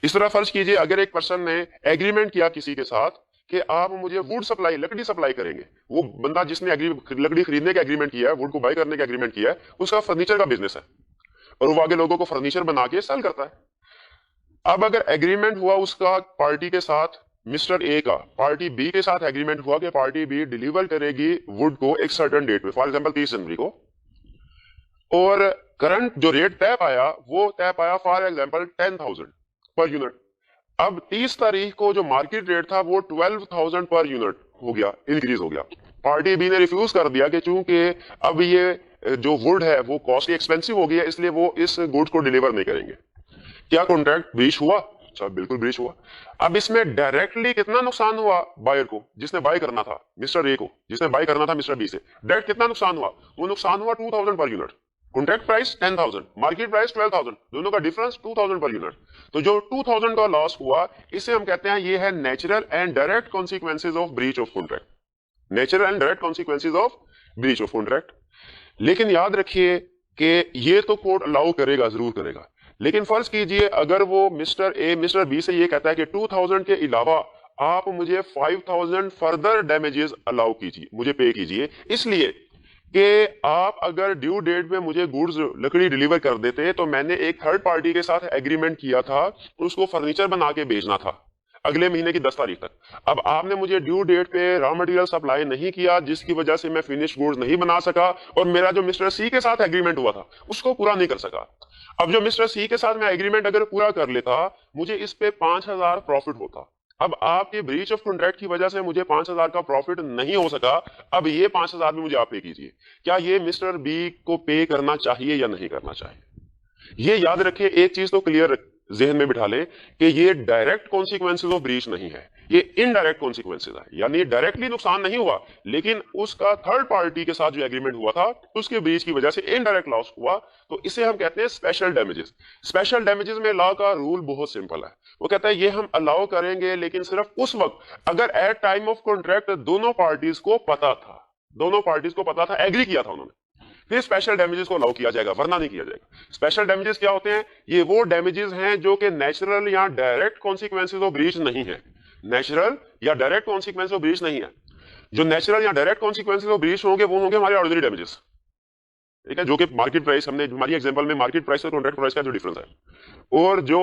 इस तरह फर्ज कीजिए अगर एक पर्सन ने एग्रीमेंट किया किसी के साथ कि आप मुझे वुड सप्लाई, लकड़ी सप्लाई करेंगे, वो बंदा जिसने लकड़ी खरीदने का एग्रीमेंट किया है, वुड को बाय करने का एग्रीमेंट किया है, उसका फर्नीचर का बिजनेस है और वो आगे लोगों को फर्नीचर बना के सेल करता है। अब अगर एग्रीमेंट हुआ उसका पार्टी के साथ, मिस्टर ए का पार्टी बी के साथ एग्रीमेंट हुआ कि पार्टी बी डिलीवर करेगी वुड को एक सर्टेन डेट पे, फॉर एग्जांपल 30 जनवरी को, और करंट जो रेट तय पाया वो तय पाया फॉर एग्जांपल 10,000 पर यूनिट। अब 30 तारीख को जो मार्केट रेट था वो 12,000 पर यूनिट हो गया, इंक्रीज हो गया। पार्टी बी ने रिफ्यूज कर दिया कि चूंकि अब ये जो वुड है वो कॉस्टली एक्सपेंसिव हो गया, इसलिए वो इस गुड्स को डिलीवर नहीं करेंगे। क्या कॉन्ट्रैक्ट ब्रीच हुआ? अच्छा, बिल्कुल ब्रीच हुआ। अब इसमें डायरेक्टली कितना नुकसान हुआ बायर को, जिसने बाय करना था मिस्टर ए को, जिसने बाय करना था मिस्टर बी से, डायरेक्ट कितना नुकसान हुआ? वो नुकसान हुआ 2,000 per unit. Contract price 10,000, market price 12,000, दोनों का डिफरेंस 2,000 पर यूनिट। तो जो 2,000 का लॉस हुआ, इसे हम कहते हैं ये है natural and direct consequences of breach of contract. Natural and direct consequences of breach of contract. लेकिन याद रखिए कि ये तो कोर्ट अलाउ करेगा, जरूर करेगा, लेकिन फर्ज कीजिए अगर वो मिस्टर ए मिस्टर बी से ये कहता है कि 2,000 के अलावा आप मुझे 5,000 फर्दर डैमेजेस अलाउ कीजिए, मुझे पे कीजिए, इसलिए कि आप अगर ड्यू डेट में मुझे गुड्स लकड़ी डिलीवर कर देते तो मैंने एक थर्ड पार्टी के साथ एग्रीमेंट किया था, उसको फर्नीचर बना के बेचना था अगले महीने की 10 तारीख तक। अब आपने मुझे ड्यू डेट पे रॉ मटेरियल सप्लाई नहीं किया, जिसकी वजह से मैं फिनिश गुड्स नहीं बना सका और मेरा जो मिस्टर सी के साथ एग्रीमेंट हुआ था उसको पूरा नहीं कर सका। अब जो मिस्टर सी के साथ मैं एग्रीमेंट अगर पूरा कर लेता, मुझे इस पे 5,000 प्रॉफिट होता। अब आपके ब्रीच ऑफ कॉन्ट्रैक्ट की वजह से मुझे 5,000 का प्रॉफिट नहीं हो सका। अब ये 5,000 भी मुझे आप पे कीजिए। क्या ये मिस्टर बी को पे करना चाहिए या नहीं करना चाहिए? ये याद रखिए, एक चीज तो क्लियर जहन में बिठा ले कि ये डायरेक्ट कॉन्सिक्वेंसेज ऑफ ब्रीच नहीं है, ये इनडायरेक्ट कॉन्सिक्वेंसेज है। यानी डायरेक्टली नुकसान नहीं हुआ, लेकिन उसका थर्ड पार्टी के साथ जो एग्रीमेंट हुआ था उसके ब्रीच की वजह से इनडायरेक्ट लॉस हुआ। तो इसे हम कहते हैं स्पेशल डैमेजेस। स्पेशल डैमेजेस में लॉ का रूल बहुत सिंपल है, वो कहता है ये हम अलाउ करेंगे लेकिन सिर्फ उस वक्त अगर एट टाइम ऑफ कॉन्ट्रैक्ट दोनों पार्टीज को पता था, दोनों पार्टीज को पता था, एग्री किया था उन्होंने, फिर स्पेशल डैमेजेस को अलाउ किया जाएगा, वरना नहीं किया जाएगा। स्पेशल डैमेजेस क्या होते हैं? ये वो डैमेजेस हैं जो कि नेचुरल या डायरेक्ट कॉन्सिक्वेंसेज ऑफ ब्रीच नहीं है। नेचुरल या डायरेक्ट कॉन्सिक्वेंस ऑफ ब्रीच नहीं है। जो नेचुरल या डायरेक्ट कॉन्सिक्वेंसेज ऑफ ब्रीच होंगे वो होंगे हमारे ऑर्डिनरी डैमेजेस, ठीक है, जो कि मार्केट प्राइस, हमने हमारी एग्जांपल में मार्केट प्राइस और कॉन्ट्रैक्ट प्राइस का जो डिफरेंस है। और जो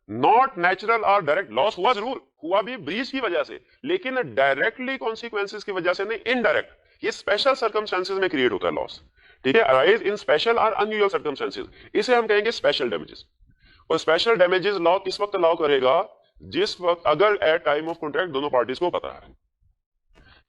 नॉट नेचुरल और डायरेक्ट लॉस हुआ, जरूर हुआ भी ब्रीच की वजह से, लेकिन डायरेक्टली कॉन्सिक्वेंसेज की वजह से नहीं, इनडायरेक्ट, ये स्पेशल सर्कमस्टेंसेज में क्रिएट होता है लॉस, ठीक है, अराइज इन स्पेशल और अनयूजुअल सर्कमस्टेंसेज, इसे हम कहेंगे स्पेशल डैमेजेस। और स्पेशल डैमेजेस लॉ किस वक्त अलाउ करेगा? जिस वक्त अगर एट टाइम ऑफ कॉन्ट्रैक्ट दोनों पार्टीज को पता है।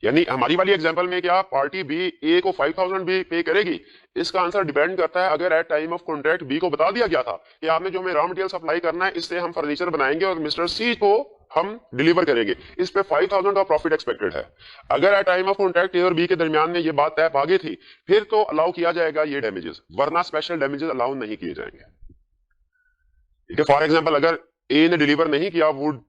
यानी हमारी वाली एग्जांपल में क्या पार्टी बी ए को 5,000 भी पे करेगी? इसका आंसर डिपेंड करता है अगर at time of contract B को बता दिया गया था कि आपने जो हमें रॉ मटेरियल सप्लाई करना है इससे हम फर्नीचर बनाएंगे और मिस्टर सी को हम डिलीवर करेंगे, इस पे 5,000 का प्रॉफिट एक्सपेक्टेड है। अगर एट टाइम ऑफ कॉन्ट्रैक्ट ए और बी के दरमियान में ये बात तय आ गई थी, फिर तो अलाउ किया जाएगा ये डैमेजेस, वरना स्पेशल डैमेजेस अलाउ नहीं किए जाएंगे, ठीक है। फॉर एग्जाम्पल अगर ए ने डिलीवर नहीं किया वुड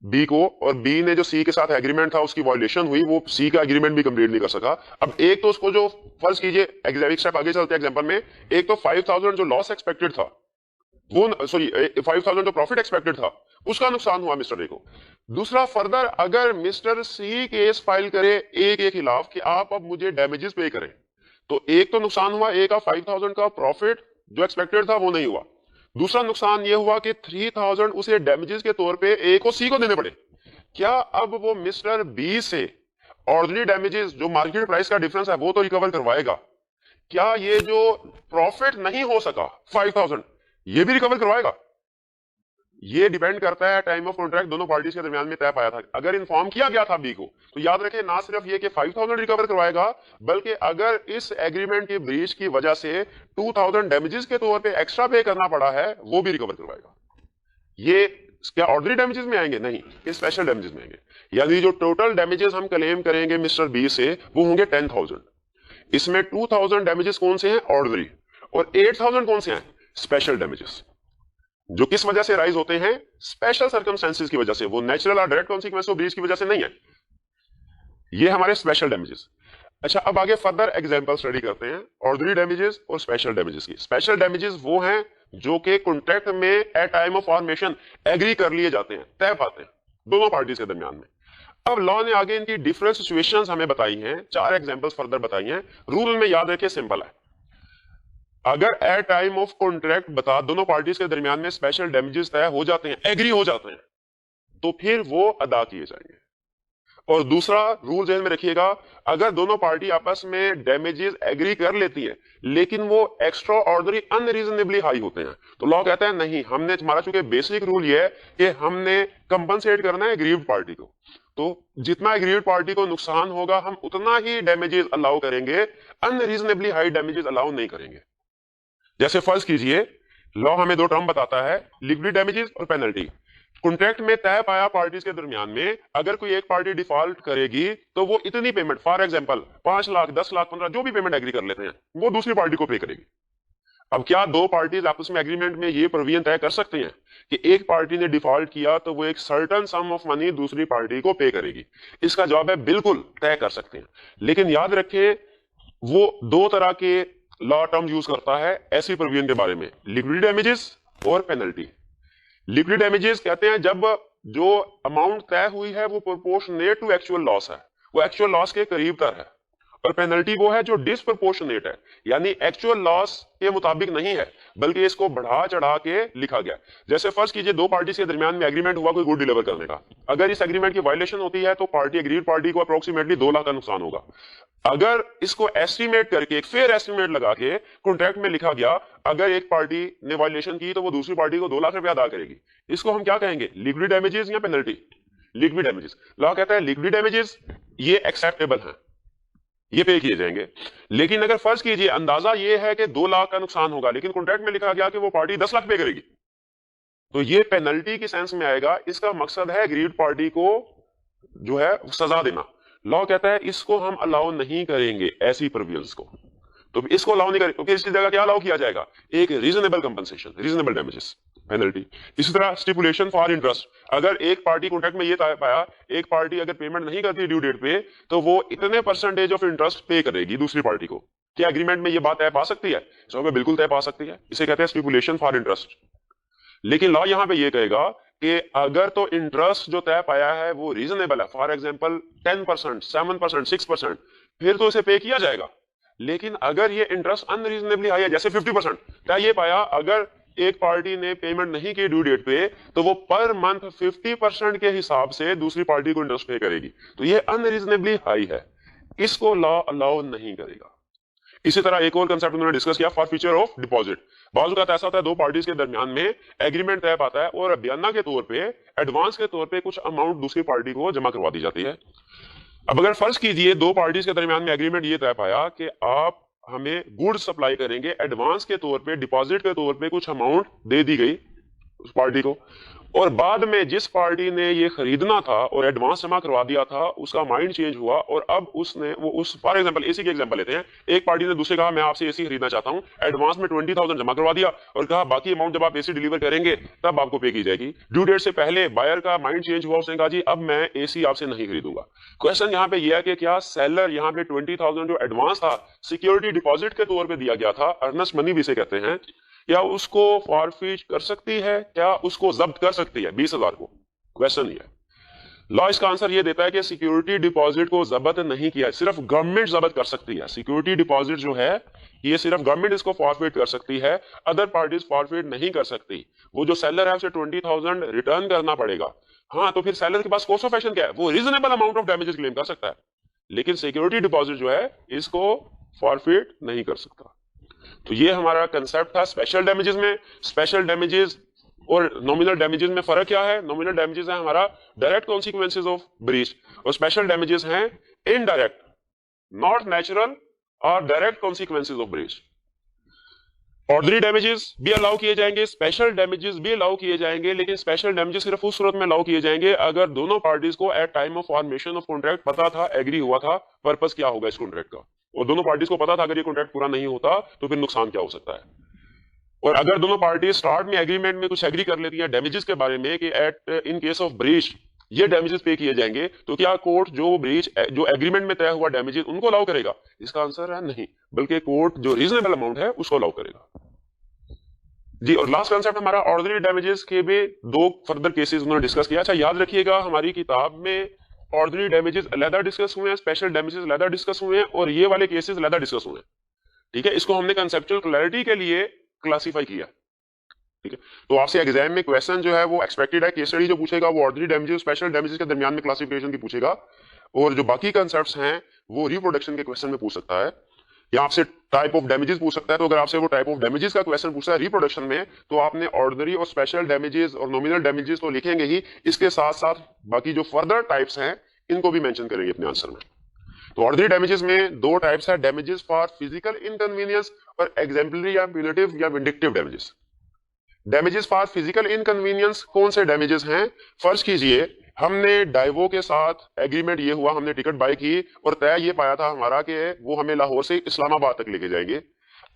बी को और बी ने जो सी के साथ एग्रीमेंट था उसकी वायलेशन हुई, वो सी का एग्रीमेंट भी कंप्लीट नहीं कर सका। अब एक तो उसको जो फर्ज कीजिए एक स्टेप आगे चलते हैं एग्जांपल में, एक तो 5,000 जो लॉस एक्सपेक्टेड था वो, सॉरी 5,000 जो प्रॉफिट एक्सपेक्टेड था उसका नुकसान हुआ मिस्टर ए को। दूसरा, फर्दर अगर मिस्टर सी केस फाइल करे ए के खिलाफ कि आप अब मुझे डैमेजेस पे करें, तो एक तो नुकसान हुआ, ए का 5,000 का प्रॉफिट जो एक्सपेक्टेड था वो नहीं हुआ। दूसरा नुकसान यह हुआ कि 3,000 उसे डैमेजेस के तौर पे ए को सी को देने पड़े। क्या अब वो मिस्टर बी से ऑर्डिनरी डैमेजेस जो मार्केट प्राइस का डिफरेंस है वो तो रिकवर करवाएगा? क्या ये जो प्रॉफिट नहीं हो सका 5,000 ये भी रिकवर करवाएगा? ये डिपेंड करता है टाइम ऑफ कॉन्ट्रैक्ट दोनों पार्टीज के दरमियान में तय पाया था। अगर इन्फॉर्म किया गया था बी को तो याद रखें ना सिर्फ ये कि 5,000 रिकवर करवाएगा, बल्कि अगर इस एग्रीमेंट की ब्रीच की वजह से 2,000 डैमेजेस के तौर पे एक्स्ट्रा पे करना पड़ा है वो भी रिकवर करवाएगा। ये क्या ऑर्डिनरी डैमेजेस में आएंगे? नहीं, ये स्पेशल डैमेजेस में आएंगे। यानी जो टोटल डैमेजेस हम क्लेम करेंगे मिस्टर बी से वो होंगे 10,000। इसमें 2,000 डैमेजेस कौन से हैं? ऑर्डिनरी। और 8,000 कौन से हैं? स्पेशल डैमेजेस, जो किस वजह से राइज होते हैं? स्पेशल सर्कमस्टेंसेस की वजह से। वो नेचुरल और डायरेक्ट कॉन्सिक्वेंस ऑफ ब्रीच की वजह से नहीं है। ये हमारे स्पेशल डैमेजेस। अच्छा, अब आगे फर्दर एग्जांपल स्टडी करते हैं ऑर्डिनरी डैमेजेस और स्पेशल डैमेजेस की। स्पेशल डैमेजेस वो हैं जो कि कॉन्ट्रैक्ट में at time of formation agree कर लिए जाते हैं, तय पाते हैं दोनों पार्टीज के दरमियान में। अब लॉ ने आगे इनकी डिफरेंट सिचुएशंस हमें बताई हैं, 4 एग्जांपल्स फर्दर बताई हैं। रूल में याद रखिए सिंपल है, अगर एट टाइम ऑफ कॉन्ट्रैक्ट बता दोनों पार्टीज के दरमियान में स्पेशल डैमेजेस तय हो जाते हैं, एग्री हो जाते हैं, तो फिर वो अदा किए जाएंगे। और दूसरा रूल ध्यान में रखिएगा, अगर दोनों पार्टी आपस में डैमेजेस एग्री कर लेती हैं लेकिन वो एक्स्ट्रा ऑर्डिनरी अनरीजनेबली हाई होते हैं, तो लॉ कहता है नहीं, हमने, हमारा चूंकि बेसिक रूल ये है कि हमने कंपनसेट करना है एग्रीव्ड पार्टी को, तो जितना एग्रीव्ड पार्टी को नुकसान होगा हम उतना ही डैमेजेस अलाउ करेंगे, अनरीजनेबली हाई डैमेजेस अलाउ नहीं करेंगे। जैसे फर्ज कीजिए, लॉ हमें 2 टर्म बताता है, लिक्विड डैमेजेस और पेनल्टी। कॉन्ट्रैक्ट में तय पाया पार्टीज के दरमियान में अगर कोई एक पार्टी डिफॉल्ट करेगी तो वो इतनी payment, for example 5 lakh, 10 lakh, 15, जो भी पेमेंट एग्री कर लेते हैं वो दूसरी पार्टी को पे करेगी। अब क्या दो पार्टीज आपस में एग्रीमेंट में ये प्रोविजन तय कर सकते हैं कि एक पार्टी ने डिफॉल्ट किया तो वो एक सर्टेन सम ऑफ मनी दूसरी पार्टी को पे करेगी? इसका जवाब है बिल्कुल तय कर सकते हैं। लेकिन याद रखें, वो 2 तरह के लॉ टर्म यूज करता है ऐसी प्रोविजन के बारे में, लिक्विड डैमेजेस और पेनल्टी। लिक्विड डैमेजेस कहते हैं जब जो अमाउंट तय हुई है वो प्रोपोर्शनेट टू एक्चुअल लॉस है, वो एक्चुअल लॉस के करीब तर है। और पेनल्टी वो है जो डिसप्रोपोर्शनेट है, यानी एक्चुअल लॉस के मुताबिक नहीं है बल्कि इसको बढ़ा चढ़ा के लिखा गया। जैसे फर्ज कीजिए 2 पार्टी के दरमियान में एग्रीमेंट हुआ कोई गुड डिलीवर करने का, अगर इस एग्रीमेंट की वायलेशन होती है तो पार्टी एग्रीड पार्टी को अप्रोक्सीमेटली 2 लाख का नुकसान होगा। अगर इसको एस्टिमेट करके, एक फेयर एस्टिमेट लगा के कॉन्ट्रैक्ट में लिखा गया, अगर एक पार्टी ने वायलेशन की तो वो दूसरी पार्टी को 2 लाख रुपया अदा करेगी, इसको हम क्या कहेंगे? लिक्विड डैमेजेस या पेनल्टी? Liquid damages. लॉ कहता है लिक्विड डैमेजेस ये एक्सेप्टेबल है, ये पे किए जाएंगे। लेकिन अगर फर्ज कीजिए अंदाजा ये है कि 2 लाख का नुकसान होगा लेकिन कॉन्ट्रैक्ट में लिखा गया कि वो पार्टी 10 लाख पे करेगी, तो ये पेनल्टी के सेंस में आएगा। इसका मकसद है एग्रीड पार्टी को जो है सजा देना। लॉ कहता है इसको हम अलाउ नहीं करेंगे, ऐसी प्रोविजंस को, तो इसको अलाउ नहीं करेंगे। तो फिर इसकी जगह क्या अलाउ किया जाएगा? एक reasonable compensation, reasonable damages, penalty. इसी तरह स्टिपुलेशन फॉर इंटरेस्ट, अगर एक पार्टी कॉन्ट्रैक्ट में ये तय पाया एक पार्टी अगर पेमेंट नहीं करती ड्यू डेट पे तो वो इतने परसेंटेज ऑफ इंटरेस्ट पे करेगी दूसरी पार्टी को। क्या एग्रीमेंट में ये बात तय पा सकती है? तो बिल्कुल तय पा सकती है, इसे कहते हैं स्टिपुलेशन फॉर इंटरेस्ट। लेकिन लॉ यहां पे ये कहेगा कि अगर तो इंटरेस्ट जो तय पाया है वो रीजनेबल है, फॉर एग्जांपल 10%, 7%, 6%, फिर तो इसे पे किया जाएगा। लेकिन अगर ये इंटरेस्ट अनरीजनेबली हाई है, जैसे 50%, क्या ये पाया अगर एक पार्टी ने पेमेंट नहीं की ड्यू डेट पे तो वो पर मंथ 50% के हिसाब से दूसरी पार्टी को इंटरेस्ट पे करेगी, तो ये अनरीजनेबली हाई है, इसको लॉ अलाउ नहीं करेगा। इसी तरह एक और कंसेप्ट उन्होंने डिस्कस किया, फॉरफीचर ऑफ डिपॉजिट। बाजू का ऐसा होता है 2 पार्टीज के दरमियान में एग्रीमेंट तय पाता है और बयाना के तौर पे, एडवांस के तौर पे कुछ अमाउंट दूसरी पार्टी को जमा करवा दी जाती है। अब अगर फर्ज कीजिए 2 पार्टीज के दरमियान में एग्रीमेंट ये तय पाया कि आप हमें गुड्स सप्लाई करेंगे, एडवांस के तौर पे, डिपॉजिट के तौर पे कुछ अमाउंट दे दी गई उस पार्टी को, और बाद में जिस पार्टी ने ये खरीदना था और एडवांस जमा करवा दिया था उसका माइंड चेंज हुआ और अब उसने वो उस, फॉर एग्जांपल एसी के एग्जांपल लेते हैं, एक पार्टी ने दूसरे कहा मैं आपसे एसी खरीदना चाहता हूं, एडवांस में 20,000 जमा करवा दिया और कहा बाकी अमाउंट जब आप एसी डिलीवर करेंगे तब आपको पे की जाएगी। ड्यू डेट से पहले बायर का माइंड चेंज हुआ, उसने कहा जी अब मैं एसी आपसे नहीं खरीदूंगा। क्वेश्चन यहाँ पे यह है कि क्या सेलर यहाँ पे 20,000 जो एडवांस था सिक्योरिटी डिपॉजिट के तौर पर दिया गया था, अर्नेस्ट मनी भी इसे कहते हैं, क्या उसको फॉरफिट कर सकती है, क्या उसको जब्त कर सकती है 20,000 को? क्वेश्चन ये है। लॉ इसका आंसर ये देता है कि सिक्योरिटी डिपॉजिट को जब्त नहीं किया, सिर्फ गवर्नमेंट जब्त कर सकती है। सिक्योरिटी डिपॉजिट जो है ये सिर्फ गवर्नमेंट इसको फॉरफिट कर सकती है, अदर पार्टीज फॉरफिट नहीं कर सकती। वो जो सेलर है उसे 20,000 रिटर्न करना पड़ेगा। हाँ, तो फिर सेलर के पास कोर्स ऑफ एक्शन क्या है? वो reasonable amount of damages claim कर सकता है, लेकिन सिक्योरिटी डिपॉजिट जो है इसको फॉरफिट नहीं कर सकता। तो ये हमारा कंसेप्ट था स्पेशल डैमेजेस में। स्पेशल डैमेजेस और नॉमिनल डैमेजेस में फर्क क्या है? नॉमिनल डैमेजेस है हमारा डायरेक्ट कॉन्सिक्वेंसेज ऑफ ब्रीच और स्पेशल डैमेजेस हैं इनडायरेक्ट, नॉट नेचुरल और direct consequences of breach. Ordinary damages भी अलाउ किए जाएंगे, स्पेशल डैमेजेस भी अलाउ किए जाएंगे, लेकिन स्पेशल डैमेजेस सिर्फ उस सूरत में अलाउ किए जाएंगे अगर दोनों पार्टीज को at time of formation of contract पता था, एग्री हुआ था पर्पस क्या होगा इस कॉन्ट्रैक्ट का, और दोनों पार्टीज को पता था अगर ये कॉन्ट्रैक्ट पूरा नहीं होता तो फिर नुकसान क्या हो सकता है। और अगर दोनों पार्टी स्टार्ट में एग्रीमेंट में कुछ एग्री कर लेती हैं डैमेजेस के बारे में कि at in case of breach ये डैमेजेस पे किए जाएंगे, तो क्या कोर्ट जो ब्रीच जो एग्रीमेंट में तय हुआ डैमेजेस उनको अलाउ करेगा? इसका आंसर है नहीं, बल्कि कोर्ट जो रीजनेबल अमाउंट है उसको अलाउ करेगा जी। और लास्ट कंसेप्ट हमारा ऑर्डिनरी डैमेजेस के भी दो फर्दर केसेस उन्होंने डिस्कस किया। अच्छा याद रखिएगा हमारी किताब में ऑर्डिनरी डैमेजेस अलग डिस्कस हुए हैं, स्पेशल डैमेजेस अलग डिस्कस हुए हैं, और ये वाले केसेस अलग डिस्कस हुए हैं। ठीक है, इसको हमने कंसेप्चुअल क्लैरिटी के लिए क्लासिफाई किया। ठीक है, तो आपसे एग्जाम में क्वेश्चन जो है वो एक्सपेक्टेड है, केस स्टडी जो पूछेगा वो ऑर्डिनरी डैमेजेस स्पेशल डैमेजेस के दरमियान में क्लासिफिकेशन की पूछेगा, और जो बाकी कंसेप्ट्स हैं वो रिप्रोडक्शन के क्वेश्चन में पूछ सकता है, या आपसे टाइप ऑफ डैमेजेस पूछ सकता है। तो अगर आपसे वो टाइप ऑफ डैमेजेस का क्वेश्चन पूछता है रिप्रोडक्शन में, तो आपने ऑर्डिनरी और स्पेशल डैमेजेस और नॉमिनल डैमेजेस तो लिखेंगे ही, इसके साथ साथ बाकी जो फर्दर टाइप्स हैं इनको भी मेंशन करेंगे अपने आंसर में। तो ऑर्डिनरी डैमेजेस में दो टाइप्स है, डैमेजेस फॉर फिजिकल इनकन्वीनियंस और एग्जाम्पलरी या प्यूनिटिव या vindictive damages. Damages for physical inconvenience कौन से डैमेजेस हैं? फर्ज कीजिए हमने डाइवो के साथ एग्रीमेंट ये हुआ, हमने टिकट बाय की और तय ये पाया था हमारा कि वो हमें लाहौर से इस्लामाबाद तक लेके जाएंगे।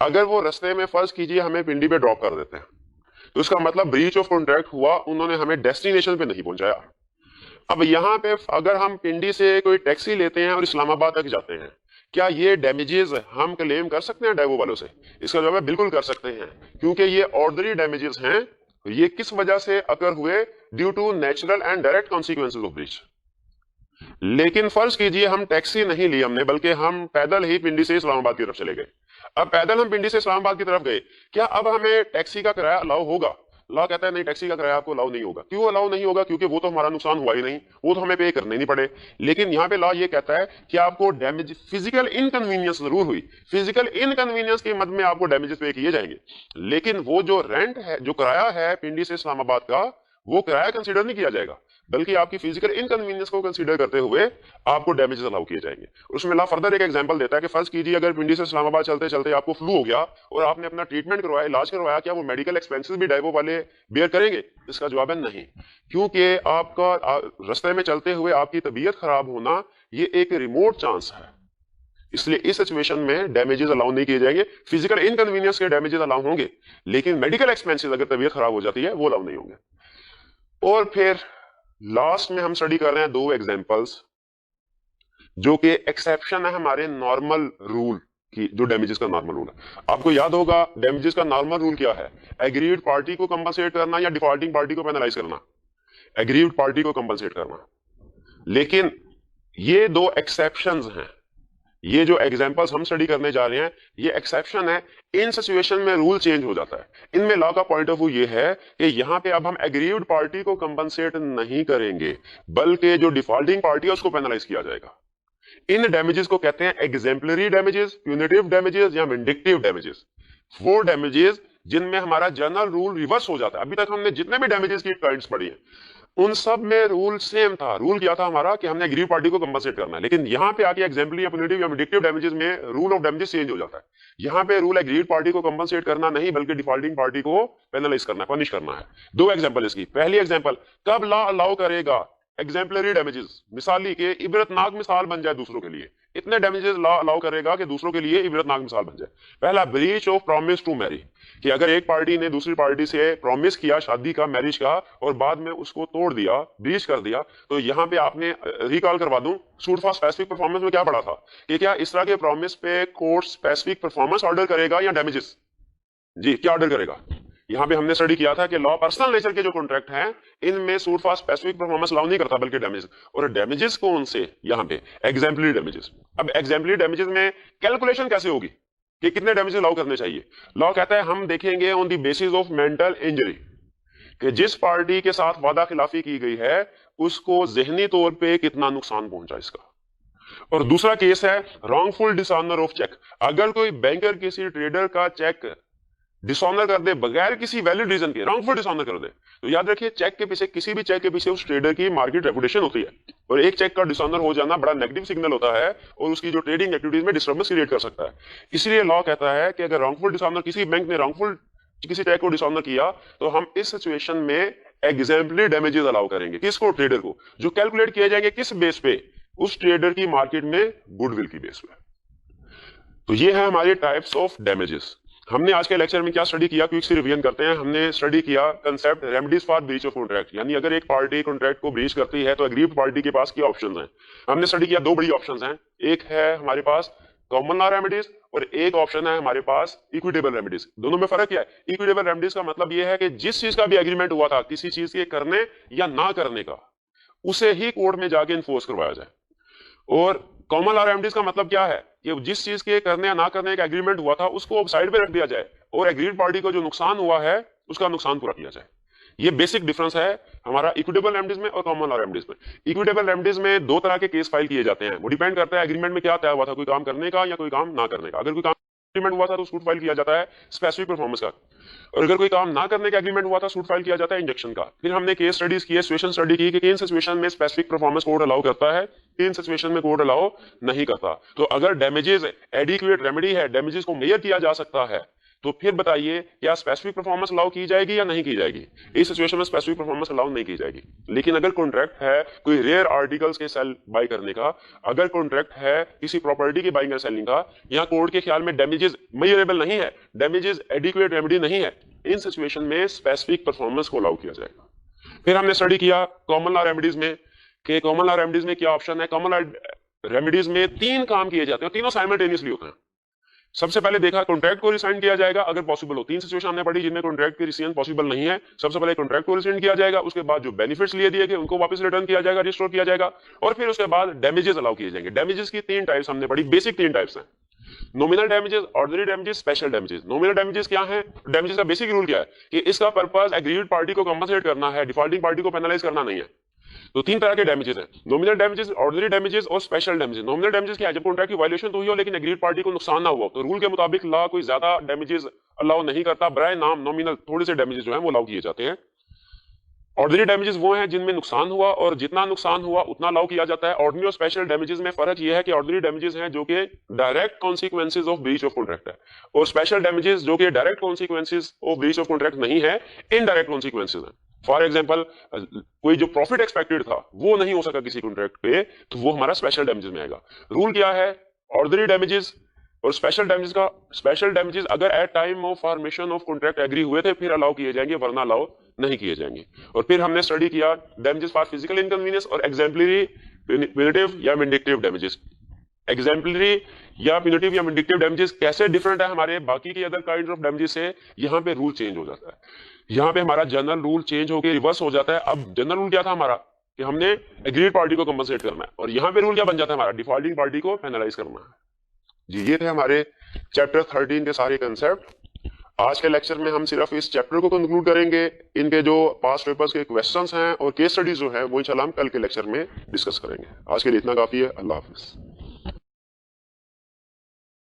अगर वो रास्ते में फर्ज कीजिए हमें पिंडी पे ड्रॉप कर देते हैं, तो इसका मतलब ब्रीच ऑफ कॉन्ट्रैक्ट हुआ, उन्होंने हमें डेस्टिनेशन पे नहीं पहुंचाया। अब यहाँ पे अगर हम पिंडी से कोई टैक्सी लेते हैं और इस्लामाबाद तक जाते हैं, क्या ये डैमेजेस हम क्लेम कर सकते हैं डाइवो वालों से? इसका जवाब है बिल्कुल कर सकते हैं, क्योंकि ये ऑर्डिनरी डैमेजेस हैं। ये किस वजह से अकर हुए? Due to natural and direct consequences of breach. लेकिन फर्ज कीजिए हम टैक्सी नहीं ली हमने, बल्कि हम पैदल ही पिंडी से इस्लामाबाद की तरफ चले गए। अब पैदल हम पिंडी से इस्लामाबाद की तरफ गए, क्या अब हमें टैक्सी का किराया अलाउ होगा? लॉ कहता है नहीं, टैक्सी का किराया आपको अलाउ नहीं होगा। क्यों अलाउ नहीं होगा? क्योंकि वो तो हमारा नुकसान हुआ ही नहीं, वो तो हमें पे करने नहीं पड़े। लेकिन यहाँ पे लॉ ये कहता है कि आपको डैमेज फिजिकल इनकन्वीनियंस जरूर हुई, फिजिकल इनकन्वीनियंस की मद में आपको डैमेजेस पे किए जाएंगे, लेकिन वो जो रेंट है, जो किराया है पिंडी से इस्लामाबाद का, वो किराया कंसीडर नहीं किया जाएगा, बल्कि आपकी फिजिकल इनकन्वीनियंस को कंसीडर करते हुए आपको डैमेजेस अलाउ किए जाएंगे। उसमें ला फर्दर एक एग्जांपल देता है कि फर्ज कीजिए अगर पिंडी से इस्लामाबाद चलते चलते आपको फ्लू हो गया और आपने अपना ट्रीटमेंट करवाया, इलाज करवाया, क्या वो मेडिकल एक्सपेंसेस भी डाइवो वाले बेयर करेंगे? इसका जवाब है नहीं, क्योंकि आपका रास्ते में चलते हुए आपकी तबीयत खराब होना ये एक रिमोट चांस है, इसलिए इस सिचुएशन में डैमेजेस अलाउ नहीं किए जाएंगे। फिजिकल इनकन्वीनियंस के डैमेजेस अलाउ होंगे, लेकिन मेडिकल एक्सपेंसेस अगर तबीयत खराब हो जाती है वो अलाउ नहीं होंगे। और फिर लास्ट में हम स्टडी कर रहे हैं दो एग्जांपल्स जो कि एक्सेप्शन है हमारे नॉर्मल रूल की, जो डैमेजेस का नॉर्मल रूल है। आपको याद होगा डैमेजेस का नॉर्मल रूल क्या है? एग्रीड पार्टी को कंपनसेट करना या डिफॉल्टिंग पार्टी को पेनलाइज करना? एग्रीड पार्टी को कंपनसेट करना। लेकिन ये दो एक्सेप्शंस हैं, ये जो एग्जांपल्स हम स्टडी करने जा रहे हैं ये एक्सेप्शन है। इन सिचुएशन में रूल चेंज हो जाता है। इनमें लॉ का पॉइंट ऑफ व्यू ये है कि यहां पे अब हम एग्रीड पार्टी को कंपनसेट नहीं करेंगे, बल्कि जो डिफॉल्टिंग पार्टी है उसको पेनलाइज किया जाएगा। इन डैमेजेस को कहते हैं एग्जेम्पलरी डैमेजेस, प्यूनिटिव डैमेजेस या विंडिक्टिव डैमेजेस। वो डैमेजेस जिनमें हमारा जनरल रूल रिवर्स हो जाता है। अभी तक हमने जितने भी डैमेजेस की काइंड्स पढ़ी हैं उन सब में रूल सेम था। रूल क्या था हमारा कि हमने एग्रीड पार्टी को कंपनसेट करना है, लेकिन यहां पे आके एग्जेम्पलरी या प्यूनिटिव या विंडिक्टिव डैमेजेस में रूल ऑफ डैमेजेस चेंज हो जाता है। यहां पे रूल एग्रीड पार्टी को कंपनसेट करना नहीं, बल्कि डिफॉल्टिंग पार्टी को पेनलाइज करना है, पनिश करना है। दो एग्जांपल इसकी। पहली एग्जांपल, कब लॉ अलाउ करेगा एग्जेम्पलरी डैमेजेस, मिसाली के इबरतनाक मिसाल बन जाए दूसरों के लिए, इतने डैमेजेस लॉ अलाउ करेगा कि दूसरों के लिए इबरतनाक मिसाल बन जाए। पहला, breach of promise to marry, कि अगर एक पार्टी ने दूसरी पार्टी से प्रॉमिस किया शादी का, मैरिज का, और बाद में उसको तोड़ दिया, ब्रीच कर दिया, तो यहाँ पे आपने रिकॉल करवा दूं, सूट फॉर स्पेसिफिक परफॉर्मेंस में क्या पढ़ा था कि क्या इस तरह के प्रॉमिस पे कोर्ट स्पेसिफिक परफॉर्मेंस ऑर्डर करेगा या डैमेजेस? जी, क्या ऑर्डर करेगा? यहाँ पे हमने स्टडी किया था कि लॉ पर्सनल नेचर के जो कॉन्ट्रैक्ट हैं इनमें suit for specific performance allow नहीं करता, बल्कि डैमेजेस। और डैमेजेस कौन से? यहाँ पे एग्जेम्पलरी डैमेजेस। अब एग्जेम्पलरी डैमेजेस में कैलकुलेशन कैसे होगी कि कितने डैमेजेस अलाउ करने चाहिए? लॉ कहता है हम देखेंगे on the basis of mental injury, कि जिस पार्टी के साथ वादा खिलाफी की गई है उसको जहनी तौर पे कितना नुकसान पहुंचा इसका। और दूसरा केस है रॉन्गफुल डिसऑनर ऑफ चेक। अगर कोई बैंकर किसी ट्रेडर का चेक डिसऑनर कर दे बगैर किसी वैलिड रीजन के, रॉन्गफुल डिसऑनर कर दे, तो याद रखिए चेक के पीछे, किसी भी चेक के पीछे उस ट्रेडर की मार्केट रेपुटेशन होती है। और एक चेक का डिसऑनर हो जाना बड़ा नेगेटिव सिग्नल होता है और उसकी जो ट्रेडिंग एक्टिविटीज में डिस्टर्बेंस क्रिएट कर सकता है। इसलिए लॉ कहता है कि अगर रॉन्गफुल डिसऑनर, किसी बैंक ने रॉन्गफुल किसी चेक को डिसऑनर किया तो हम इस सिचुएशन में एग्जाम्पलरी डैमेजेस अलाउ करेंगे। किसको? ट्रेडर को। जो कैलकुलेट किए जाएंगे किस बेस पे? उस ट्रेडर की मार्केट में गुडविल की बेस पे। तो ये है हमारे टाइप्स ऑफ डैमेजेस। हमने आज के लेक्चर में क्या स्टडी किया, क्विक सी रिवीजन करते हैं। हमने स्टडी किया concept remedies for breach of contract, यानी अगर एक पार्टी कॉन्ट्रैक्ट को ब्रीच करती है तो एग्रीड पार्टी के पास क्या ऑप्शंस हैं। हमने स्टडी किया दो बड़ी ऑप्शंस हैं, एक है हमारे पास कॉमन लॉ रेमेडीज और एक ऑप्शन है हमारे पास इक्विटेबल रेमेडीज। दोनों में फर्क क्या है? इक्विटेबल रेमेडीज का मतलब यह है कि जिस चीज का भी एग्रीमेंट हुआ था किसी चीज के करने या ना करने का, उसे ही कोर्ट में जाके इन्फोर्स करवाया जाए। और कॉमन लॉ रेमेडीज का मतलब क्या है कि जिस चीज के करने या ना करने का एग्रीमेंट हुआ था उसको अब साइड पे रख दिया जाए और एग्रीड पार्टी को जो नुकसान हुआ है उसका नुकसान पूरा किया जाए। ये बेसिक डिफरेंस है हमारा इक्विटेबल रेमेडीज में और कॉमन लॉ रेमेडीज में। इक्विटेबल रेमेडीज में दो तरह के केस फाइल किए जाते हैं, वो डिपेंड करता है एग्रीमेंट में क्या तय हुआ था, कोई काम करने का या कोई काम ना करने का। अगर कोई काम एग्रीमेंट हुआ था तो सूट फाइल किया जाता है स्पेसिफिक परफॉर्मेंस का, और अगर कोई काम ना करने का एग्रीमेंट हुआ था सूट फाइल किया जाता है इंजेक्शन का। फिर हमने केस स्टडीज किए, सिचुएशन स्टडी की कि किन सिचुएशन में स्पेसिफिक परफॉर्मेंस कोड अलाउ करता है, किन सिचुएशन में कोड अलाउ नहीं करता। तो अगर डैमेजेस एडिक्वेट रेमेडी है, डैमेजेस को मेजर किया जा सकता है, तो फिर बताइए क्या स्पेसिफिक परफॉर्मेंस अलाउ की जाएगी या नहीं की जाएगी? इस सिचुएशन में स्पेसिफिक परफॉर्मेंस अलाउ नहीं की जाएगी। लेकिन अगर कॉन्ट्रैक्ट है कोई रेयर आर्टिकल्स के सेल बाय करने का, अगर कॉन्ट्रैक्ट है किसी प्रॉपर्टी की बाइंग या सेलिंग का, यहाँ कोर्ट के ख्याल में डैमेजेस मेजरेबल नहीं है, डैमेजेस एडिक्वेट रेमेडी नहीं है, इन सिचुएशन में स्पेसिफिक परफॉर्मेंस को अलाउ किया जाएगा। फिर हमने स्टडी किया कॉमन लॉ रेमेडीज में कि कॉमन लॉ रेमेडीज में क्या ऑप्शन है। कॉमन लॉ रेमेडीज में तीन काम किए जाते हैं, तीनों साइमल्टेनियसली होते हैं। सबसे पहले देखा कॉन्ट्रैक्ट को रिसाइन किया जाएगा अगर पॉसिबल हो। तीन सिचुएशन हमने पढ़ी जिनमें कॉन्ट्रैक्ट की रिसाइन पॉसिबल नहीं है। सबसे पहले कॉन्ट्रैक्ट को रिसाइन किया जाएगा, उसके बाद जो बेनिफिट्स लिए दिए गए उनको वापस रिटर्न किया जाएगा, रिस्टोर किया जाएगा, और फिर उसके बाद डैमेजेस अलाउ किए जाएंगे। डैमेजेस की तीन टाइप्स हमने पढ़ी, बेसिक तीन टाइप्स हैं, nominal damages, ordinary damages, special damages. Nominal damages क्या है? डैमेजेस का बेसिक रूल क्या है कि इसका पर्पस एग्रीड पार्टी को कंपनसेट करना है, डिफॉल्टिंग पार्टी को पेनलाइज करना नहीं है। तो तीन तरह के डैमेजेस हैं, नॉमिनल डैमेजेस, ऑर्डिनरी डैमेजेस और स्पेशल डैमेजेस। नॉमिनल डैमेजेस क्या है? जब कॉन्ट्रैक्ट की वायलेशन तो हुई हो लेकिन एग्रीड पार्टी को नुकसान ना हुआ, तो रूल के मुताबिक लॉ कोई ज्यादा डैमेजेस अलाउ नहीं करता, बराए नाम नॉमिनल थोड़े से डैमेजेस जो है वो अलाउ किए जाते हैं। ऑर्डिनरी डैमेजेस वो हैं जिनमें नुकसान हुआ और जितना नुकसान हुआ उतना अलाउ किया जाता है। ऑर्डिनरी और स्पेशल डैमेजेस में फर्क यह है कि ऑर्डिनरी डैमेजेस हैं जो कि direct consequences of breach of contract है, और स्पेशल डैमेजेस जो कि direct consequences of breach of contract नहीं है, इनडायरेक्ट कॉन्सिक्वेंसेज हैं। फॉर एग्जाम्पल कोई जो प्रॉफिट एक्सपेक्टेड था वो नहीं हो सका किसी कॉन्ट्रैक्ट पे, तो वो हमारा स्पेशल डैमेजेस में आएगा। रूल क्या है? ऑर्डिनरी डैमेजेस और स्पेशल डैमेजेस का, स्पेशल डैमेजेस अगर at time of formation of contract agree हुए थे फिर अलाउ किए जाएंगे, वरना अलाउ नहीं किए जाएंगे। और फिर हमने स्टडी किया डैमेजेस फॉर फिजिकल इनकन्वीनियंस और एग्जाम्पलरी, प्यूनिटिव या विंडिक्टिव डैमेजेस। एग्जाम्पलरी या प्यूनिटिव या विंडिक्टिव डैमेजेस कैसे डिफरेंट है हमारे बाकी के अदर काइंड ऑफ डैमेजेस से? यहाँ पे रूल चेंज हो जाता है, यहाँ पे हमारा जनरल रूल चेंज होकर रिवर्स हो जाता है। अब जनरल रूल क्या था हमारा कि हमने एग्रीड पार्टी को कंपनसेट करना है, और यहाँ पे रूल क्या बन जाता है हमारा? डिफॉल्टिंग पार्टी को पेनलाइज करना है। जी, ये थे हमारे चैप्टर 13 के सारे कंसेप्ट। आज के लेक्चर में हम सिर्फ इस चैप्टर को कंक्लूड करेंगे। इनके जो पास्ट पेपर्स के क्वेश्चंस हैं और केस स्टडीज जो है वो इंशाल्लाह हम कल के लेक्चर में डिस्कस करेंगे। आज के लिए इतना काफी है। अल्लाह हाफिज।